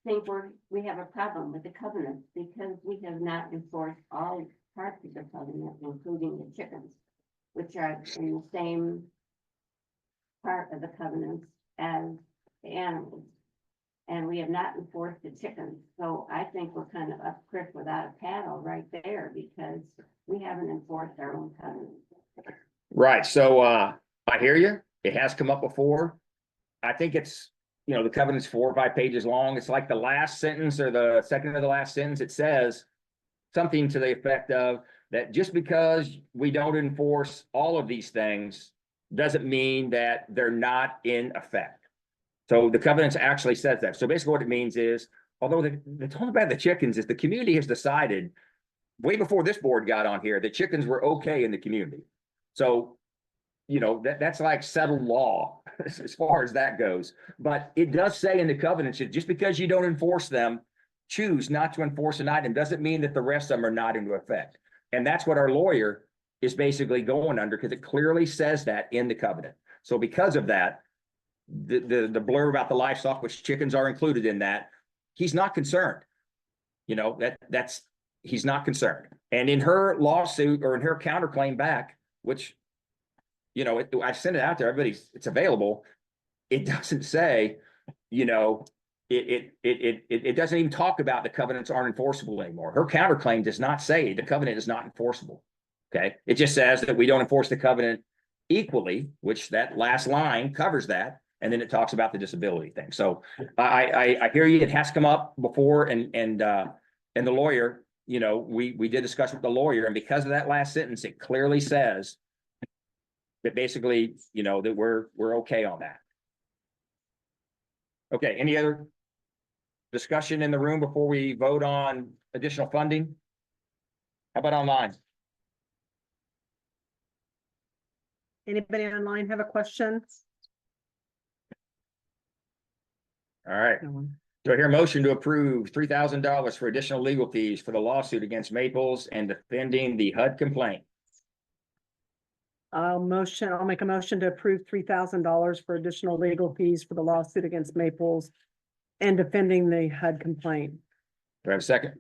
think we have a problem with the covenant because we have not enforced all parts of the covenant, including the chickens, which are in the same part of the covenants as the animals. And we have not enforced the chickens. So I think we're kind of up creek without a paddle right there because we haven't enforced our own covenant. Right. So I hear you. It has come up before. I think it's, you know, the covenant's 4 or 5 pages long. It's like the last sentence or the second to the last sentence. It says something to the effect of that just because we don't enforce all of these things doesn't mean that they're not in effect. So the covenants actually says that. So basically what it means is, although the talk about the chickens is the community has decided way before this board got on here that chickens were okay in the community. So, you know, that's like settled law as far as that goes. But it does say in the covenants that just because you don't enforce them, choose not to enforce an item, doesn't mean that the rest of them are not into effect. And that's what our lawyer is basically going under because it clearly says that in the covenant. So because of that, the blurb about the livestock, which chickens are included in that, he's not concerned. You know, he's not concerned. And in her lawsuit or in her counterclaim back, which, you know, I sent it out there, it's available. It doesn't say, you know, it doesn't even talk about the covenants aren't enforceable anymore. Her counterclaim does not say the covenant is not enforceable. Okay. It just says that we don't enforce the covenant equally, which that last line covers that. And then it talks about the disability thing. So I hear you. It has come up before and the lawyer, you know, we did discuss with the lawyer, and because of that last sentence, it clearly says that basically, you know, that we're okay on that. Okay, any other discussion in the room before we vote on additional funding? How about online? Anybody online have a question? All right. No one. Do I hear a motion to approve $3,000 for additional legal fees for the lawsuit against Maples and defending the HUD complaint? I'll make a motion to approve $3,000 for additional legal fees for the lawsuit against Maples and defending the HUD complaint. Do I have a second?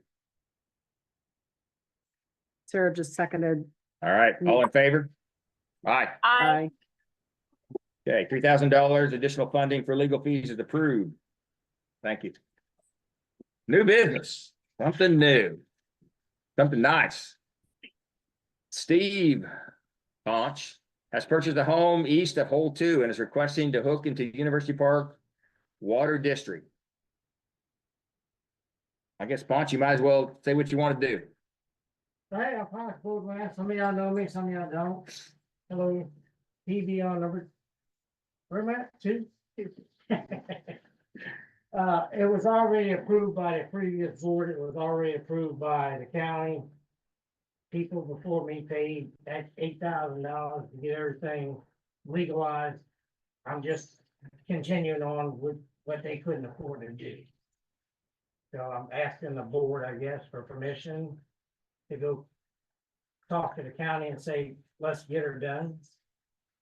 Sarah just seconded. All right, all in favor? Aye. Aye. Okay, $3,000 additional funding for legal fees is approved. Thank you. New business, something new, something nice. Steve Ponch has purchased a home east of Hole 2 and is requesting to hook into University Park Water District. I guess, Ponch, you might as well say what you want to do. Hey, I'm Ponch Boardman. Some of y'all know me, some of y'all don't. Hello, PBR number. Where am I at? 2? It was already approved by the previous board, it was already approved by the county. People before me paid that $8,000 to get everything legalized. I'm just continuing on with what they couldn't afford to do. So I'm asking the board, I guess, for permission to go talk to the county and say, let's get her done.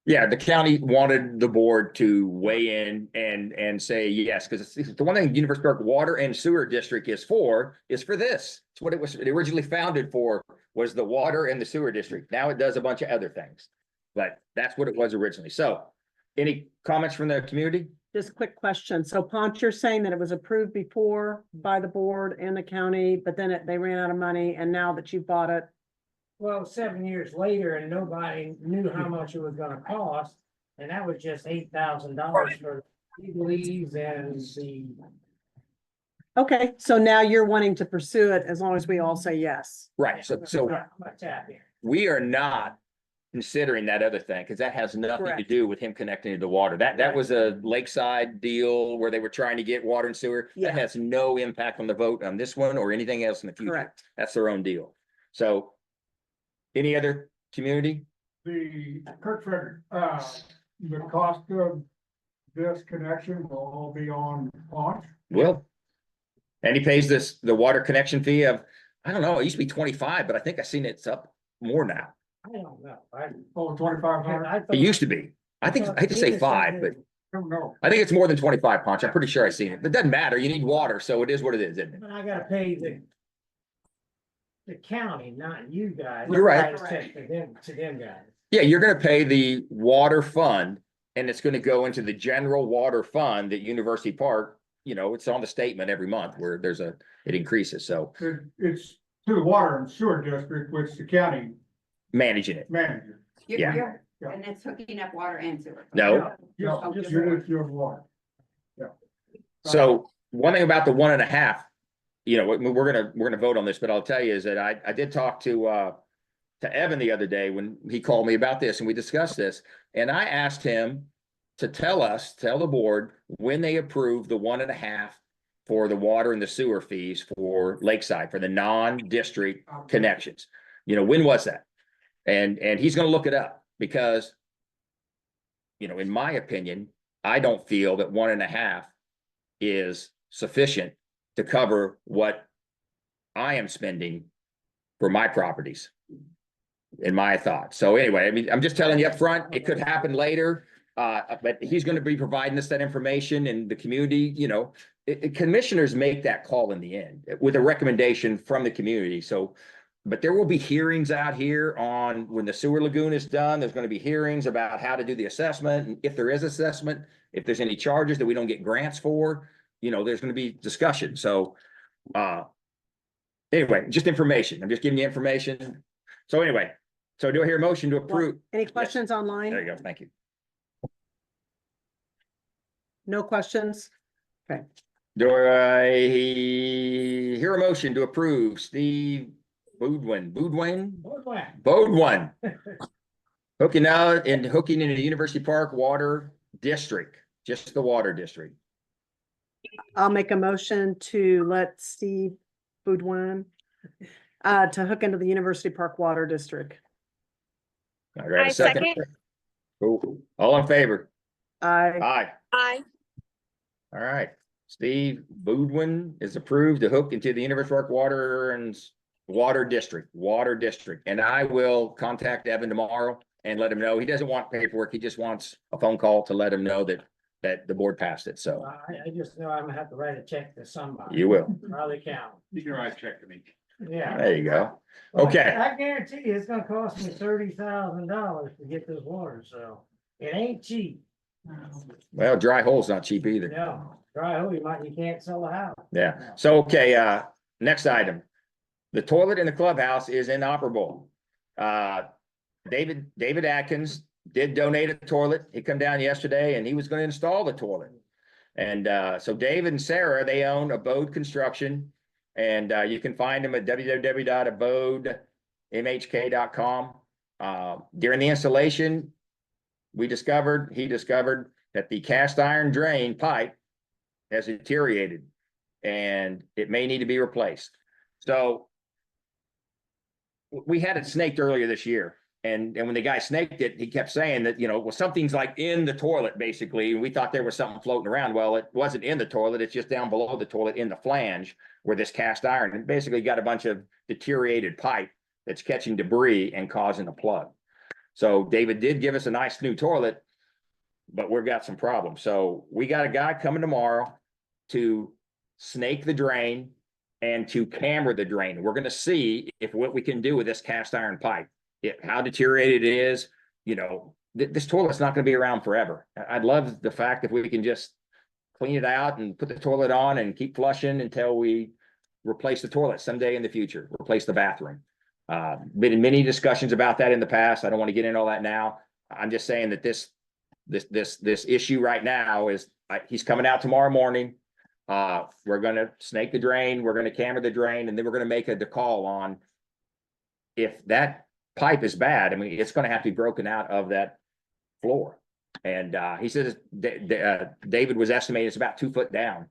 Yeah, the county wanted the board to weigh in and say yes, because the one thing University Park Water and Sewer District is for this. It's what it was originally founded for, was the water and the sewer district. Now it does a bunch of other things, but that's what it was originally. So any comments from the community? Just a quick question. So Ponch, you're saying that it was approved before by the board and the county, but then they ran out of money, and now that you bought it, Well, 7 years later and nobody knew how much it was gonna cost, and that was just $8,000 for legalese and the. okay, so now you're wanting to pursue it as long as we all say yes. Right, so What's happening? we are not considering that other thing, because that has nothing to Correct. do with him connecting to the water. That was a lakeside deal where they were trying to get water and sewer. Yeah. That has no impact on the vote on this one or anything else in the future. Correct. That's their own deal. So any other community? The Kurt Frederick, the cost of this connection will all be on Ponch. Will. And he pays the water connection fee of, I don't know, it used to be 25, but I think I've seen it's up more now. I don't know. Oh, 2,500. It used to be. I think, I hate to say 5, but I don't know. I think it's more than 25, Ponch. I'm pretty sure I've seen it. But it doesn't matter. You need water, so it is what it is, isn't it? But I gotta pay the county, not you guys. You're right. I said to them guys. Yeah, you're gonna pay the water fund, and it's gonna go into the general water fund at University Park. You know, it's on the statement every month where it increases, so It's to the water and sewer district, which the county managing it. manages. Yeah. And it's hooking up water and sewer. No, No, you're water. so one thing about the 1.5, you know, we're gonna vote on this, but I'll tell you is that I did talk to Evan the other day when he called me about this and we discussed this. And I asked him to tell the board when they approved the 1.5 for the water and the sewer fees for Lakeside, for the non-district connections. You know, when was that? And he's gonna look it up because, you know, in my opinion, I don't feel that 1.5 is sufficient to cover what I am spending for my properties. In my thoughts. So anyway, I mean, I'm just telling you up front, it could happen later. But he's gonna be providing us that information, and the community, you know, commissioners make that call in the end with a recommendation from the community. So, but there will be hearings out here on when the sewer lagoon is done. There's gonna be hearings about how to do the assessment, and if there is assessment, if there's any charges that we don't get grants for, you know, there's gonna be discussion. So, anyway, just information. I'm just giving you information. So anyway, so do I hear a motion to approve? Any questions There online? you go. Thank you. No questions? Do I hear a motion to approve Steve Boudwin? Hooking out and hooking into the University Park Water District, just the water district. I'll make a motion to let Steve Boudwin to hook into the University Park Water District. All right, I a second. second. Cool. All in favor? I, Aye. Aye. All right. Steve Boudwin is approved to hook into the University Park Water District. And I will contact Evan tomorrow and let him know. He doesn't want paperwork. He just wants a phone call to let him know that the board passed it. So I just know I'm gonna have to write a check to somebody. you will. Probably count. You can write a check to me. Yeah. There you go. Well, Okay. I guarantee you, it's gonna cost me $30,000 to get this water, so it ain't cheap. Well, dry hole's not cheap either. No, dry hole, you can't sell a house. Yeah. So, okay, next item. The toilet in the clubhouse is inoperable. David Atkins did donate a toilet. He come down yesterday and he was gonna install the toilet. And, so David and Sarah, they own Abode Construction. And, you can find them at www.abodemhk.com. During the installation, he discovered that the cast iron drain pipe has deteriorated and it may need to be replaced. So we had it snaked earlier this year. And when the guy snaked it, he kept saying that, you know, well, something's like in the toilet, basically. And we thought there was something floating around. Well, it wasn't in the toilet. It's just down below the toilet in the flange where this cast iron, and basically got a bunch of deteriorated pipe that's catching debris and causing a plug. So David did give us a nice new toilet, but we've got some problems. So we got a guy coming tomorrow to snake the drain and to camera the drain. We're going to see if what we can do with this cast iron pipe. How deteriorated it is, you know, this toilet's not going to be around forever. I'd love the fact if we can just clean it out and put the toilet on and keep flushing until we replace the toilet someday in the future, replace the bathroom. Been in many discussions about that in the past. I don't want to get into all that now. I'm just saying that this issue right now is he's coming out tomorrow morning. We're going to snake the drain. We're going to camera the drain, and then we're going to make a call on if that pipe is bad. I mean, it's going to have to be broken out of that floor. And he says David was estimating it's about 2 foot down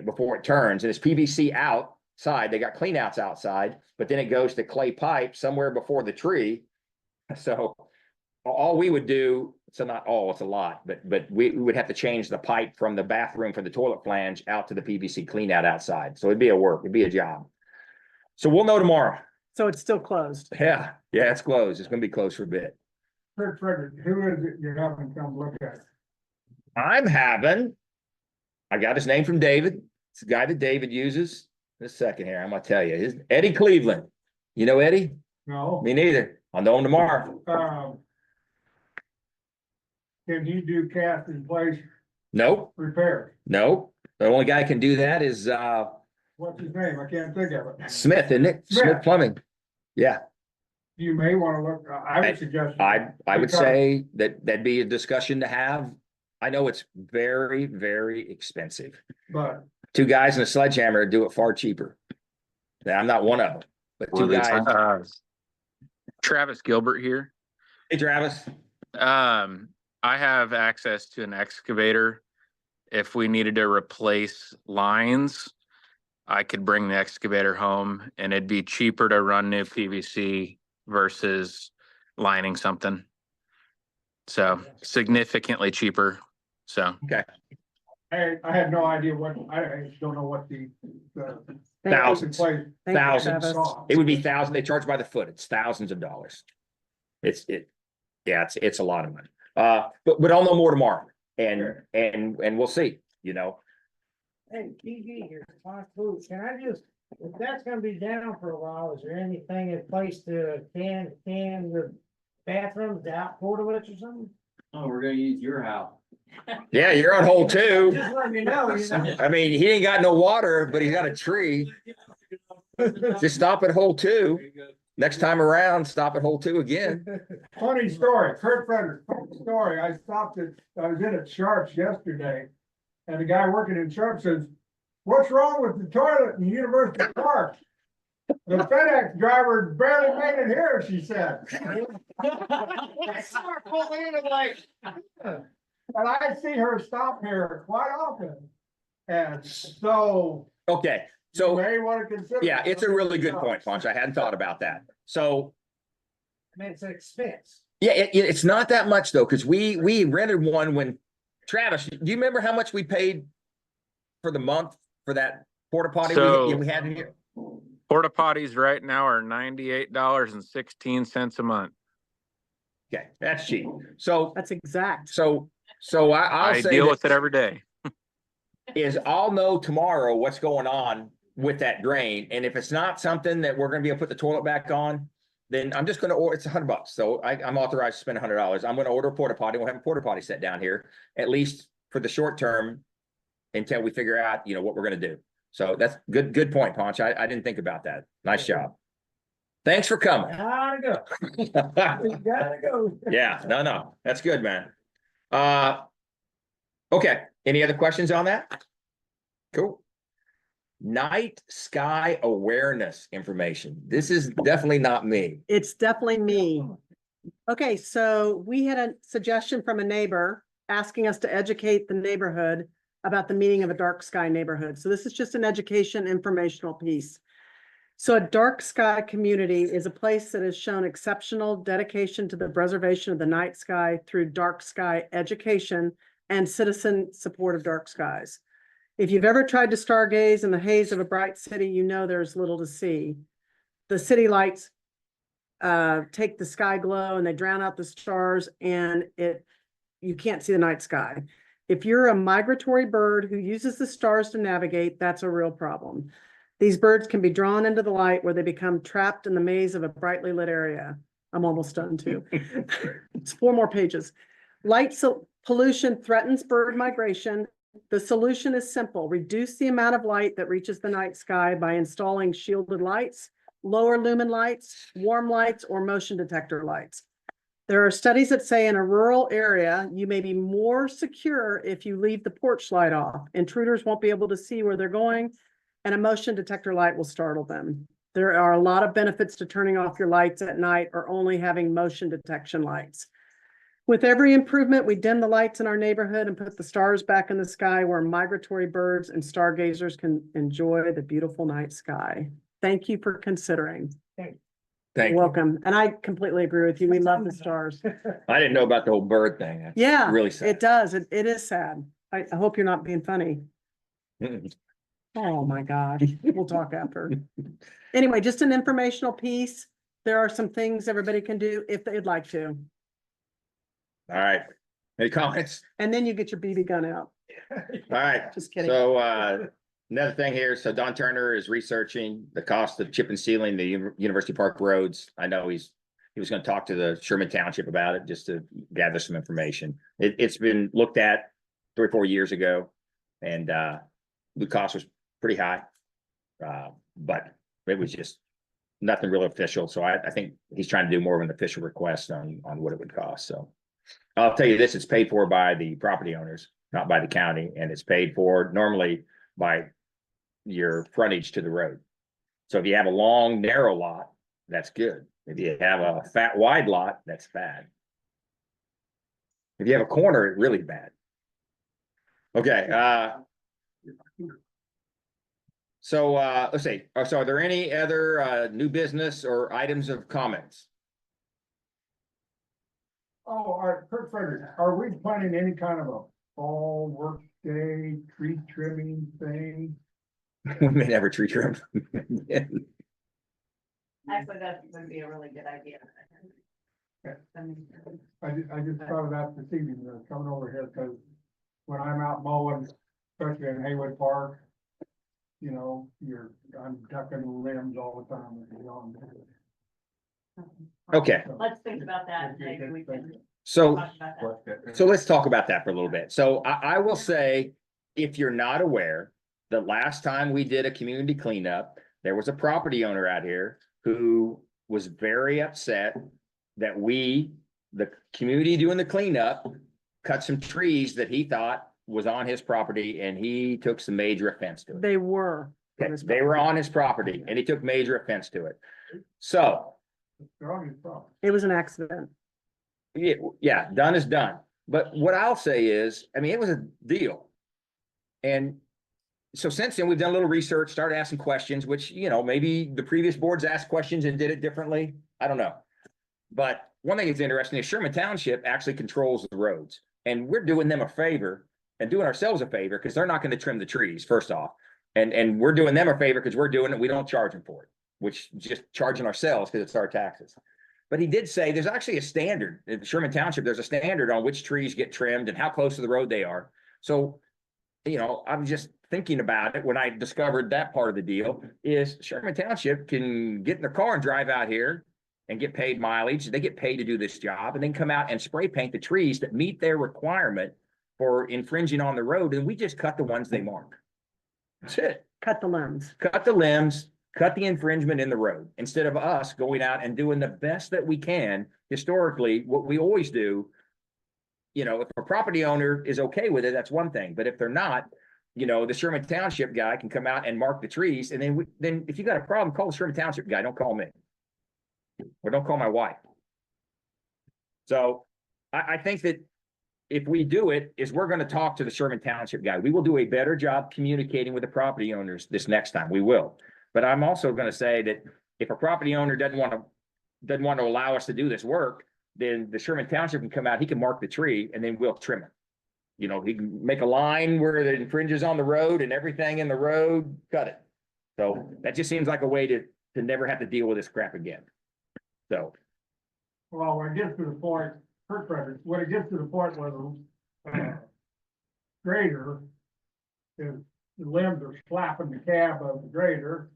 before it turns, and it's PVC outside. They got clean outs outside, but then it goes to clay pipe somewhere before the tree. So all we would do, so not all, it's a lot, but we would have to change the pipe from the bathroom for the toilet flange out to the PVC clean out outside. So it'd be it'd be a job. So we'll know tomorrow. So it's still closed. Yeah, it's closed. It's gonna be closed for a bit. Kurt Frederick, who is it you're having come look at it? I got his name from David. It's the guy that David uses. In a second here, I'm gonna tell you. His Eddie Cleveland. You know Eddie? No. Me neither. I'll know him tomorrow. Can he do cast in place Nope, repairs? nope. The only guy can do that is What's his name? I can't think of it. Smith, isn't it? Smith Smith. Plumbing. Yeah, You may want to look, I would suggest. I would Because- say that'd be a discussion to have. I know it's very, very expensive. But 2 guys in a sledgehammer do it far cheaper. Now, I'm not one of them, but 2 guys. Travis Gilbert here. Hey, Travis. I have access to an excavator. If we needed to replace lines, I could bring the excavator home and it'd be cheaper to run new PVC versus lining something. So significantly cheaper. So. Okay. I had no idea what, I don't know what the. Thousands. Thank you, Thousands. Travis. It would be thousands. They charge by the foot. It's thousands of dollars. It's a lot of money. But I'll know more tomorrow and we'll see, you know. Hey, TG here, can I just, if that's gonna be down for a while, is there anything in place to can the bathrooms out portables or something? Oh, we're gonna use your house. Yeah, you're on hole 2. Just let me know, you know. I mean, he ain't got no water, but he's got a tree. Just stop at hole 2. Next time around, stop at hole 2 again. Funny story, Kurt Frederick, funny story. I was in at Sharps yesterday. And the guy working in Sharps says, "What's wrong with the toilet in University Park?" "The FedEx driver barely made it here," she said. I saw her pull in and like, and I see her stop here quite often. And so Okay, you so may want to consider. yeah, it's a really good point, Punch. I hadn't thought about that. So I mean, it's an expense. yeah, it's not that much though, because we rented one when Travis, do you remember how much we paid for the month for that porta potty we had in here? Porta potties right now are $98.16 a month. Okay, that's cheap. So That's exact. I'll I say deal that with it every day. is I'll know tomorrow what's going on with that drain. And if it's not something that we're gonna be able to put the toilet back on, then I'm just gonna order, it's $100. So I'm authorized to spend $100. I'm gonna order a porta potty. We'll have a porta potty set down here, at least for the short term, until we figure out, you know, what we're gonna do. So that's good point, Ponch. I didn't think about that. Nice job. Thanks for coming. Gotta go, gotta go. Yeah, no, that's good, man. Okay, any other questions on that? Cool. Night sky awareness information. This is definitely not me. It's definitely me. Okay, so we had a suggestion from a neighbor asking us to educate the neighborhood about the meaning of a dark sky neighborhood. So this is just an education informational piece. So a dark sky community is a place that has shown exceptional dedication to the preservation of the night sky through dark sky education and citizen support of dark skies. If you've ever tried to stargaze in the haze of a bright city, you know there's little to see. The city lights take the sky glow and they drown out the stars, and you can't see the night sky. If you're a migratory bird who uses the stars to navigate, that's a real problem. These birds can be drawn into the light where they become trapped in the maze of a brightly lit area. I'm almost done too. It's 4 more pages. Light pollution threatens bird migration. The solution is simple. Reduce the amount of light that reaches the night sky by installing shielded lights, lower lumen lights, warm lights, or motion detector lights. There are studies that say in a rural area, you may be more secure if you leave the porch light off. Intruders won't be able to see where they're going, and a motion detector light will startle them. There are a lot of benefits to turning off your lights at night or only having motion detection lights. With every improvement, we dim the lights in our neighborhood and put the stars back in the sky where migratory birds and stargazers can enjoy the beautiful night sky. Thank you for considering. Thank You're you. welcome. And I completely agree with you. We love the stars. I didn't know about the whole bird thing. That's Yeah, really sad. it does. It is sad. I hope you're not being funny. Oh, my gosh. We'll talk after. Anyway, just an informational piece. There are some things everybody can do if they'd like to. All right. Any comments? And then you get your BB gun out. All right. Just kidding. So, another thing here, so Don Turner is researching the cost of chip and sealing the University Park roads. I know he was gonna talk to the Sherman Township about it, just to gather some information. It's been looked at 3 or 4 years ago, and the cost was pretty high. But it was just nothing really official, so I think he's trying to do more of an official request on what it would cost, so. I'll tell you this, it's paid for by the property owners, not by the county, and it's paid for normally by your frontage to the road. So if you have a long, narrow lot, that's good. If you have a fat, wide lot, that's bad. If you have a corner, it's really bad. Okay, so let's see. So are there any other new business or items of comments? Oh, Kurt Frederick, are we planning any kind of a fall work day, tree trimming thing? We may never tree trim. Actually, that would be a really good idea. I just thought of that this evening, coming over here, because when I'm out mowing, especially in Haywood Park, you know, I'm ducking limbs all the time. Okay. Let's think about that. Maybe we can So, talk about that. so let's talk about that for a little bit. So I will say, if you're not aware, the last time we did a community cleanup, there was a property owner out here who was very upset that we, the community doing the cleanup, cut some trees that he thought was on his property, and he took some major offense to it. They were. Okay, they were on his property and he took major offense to it. So, They're on your property. It was an accident. yeah, done is done. But what I'll say is, I mean, it was a deal. And so since then, we've done a little research, started asking questions, which, you know, maybe the previous boards asked questions and did it differently. I don't know. But one thing that's interesting is Sherman Township actually controls the roads, and we're doing them a favor and doing ourselves a favor because they're not going to trim the trees, first off. And we're doing them a favor because we're doing it. We don't charge them for it, which just charging ourselves because it's our taxes. But he did say there's actually a standard in Sherman Township. There's a standard on which trees get trimmed and how close to the road they are. So, you know, I'm just thinking about it when I discovered that part of the deal is Sherman Township can get in their car and drive out here and get paid mileage. They get paid to do this job and then come out and spray paint the trees that meet their requirement for infringing on the road. And we just cut the ones they mark. That's it. Cut the limbs. Cut the limbs, cut the infringement in the road, instead of us going out and doing the best that we can. Historically, what we always do, you know, if a property owner is okay with it, that's one thing. But if they're not, you know, the Sherman Township guy can come out and mark the trees. And then if you got a problem, call the Sherman Township guy. Don't call me. Or don't call my wife. So I think that if we do it, is we're gonna talk to the Sherman Township guy. We will do a better job communicating with the property owners this next time. We will. But I'm also gonna say that if a property owner doesn't want to allow us to do this work, then the Sherman Township can come out, he can mark the tree, and then we'll trim it. You know, he can make a line where it infringes on the road and everything in the road, cut it. So that just seems like a way to never have to deal with this crap again. So, Well, when it gets to the point, Kurt Frederick, when it gets to the point where the grader is, the limbs are slapping the cab of the grader,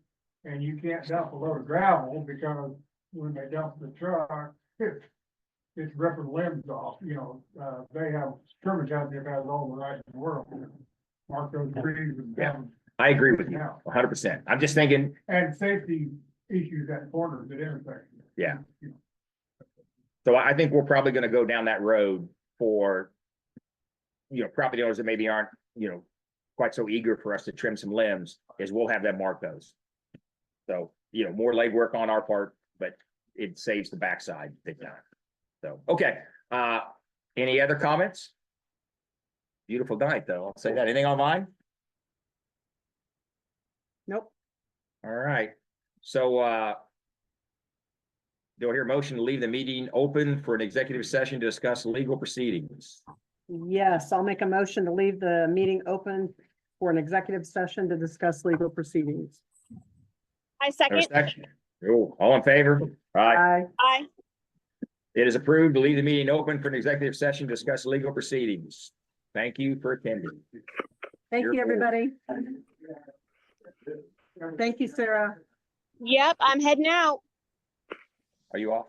and you can't dump a load of gravel because when they dump the truck, it's ripping limbs off, you know, they have, Sherman Township has all the right in the world. Mark those trees and. Yeah. I agree with you 100%. I'm just thinking, And safety issues at corners at intersections. Yeah. so I think we're probably gonna go down that road for, you know, property owners that maybe aren't, you know, quite so eager for us to trim some limbs, is we'll have them mark those. So, you know, more legwork on our part, but it saves the backside big time. So, okay, any other comments? Beautiful night, though. I'll say that. Anything online? Nope. All right, so, do I hear a motion to leave the meeting open for an executive session to discuss legal proceedings? Yes, I'll make a motion to leave the meeting open for an executive session to discuss legal proceedings. I Have a second. second? Oh, all in favor? All right. Aye. Aye. It is approved to leave the meeting open for an executive session to discuss legal proceedings. Thank you for attending. Thank you, everybody. Thank you, Sarah. Yep, I'm heading out. Are you off?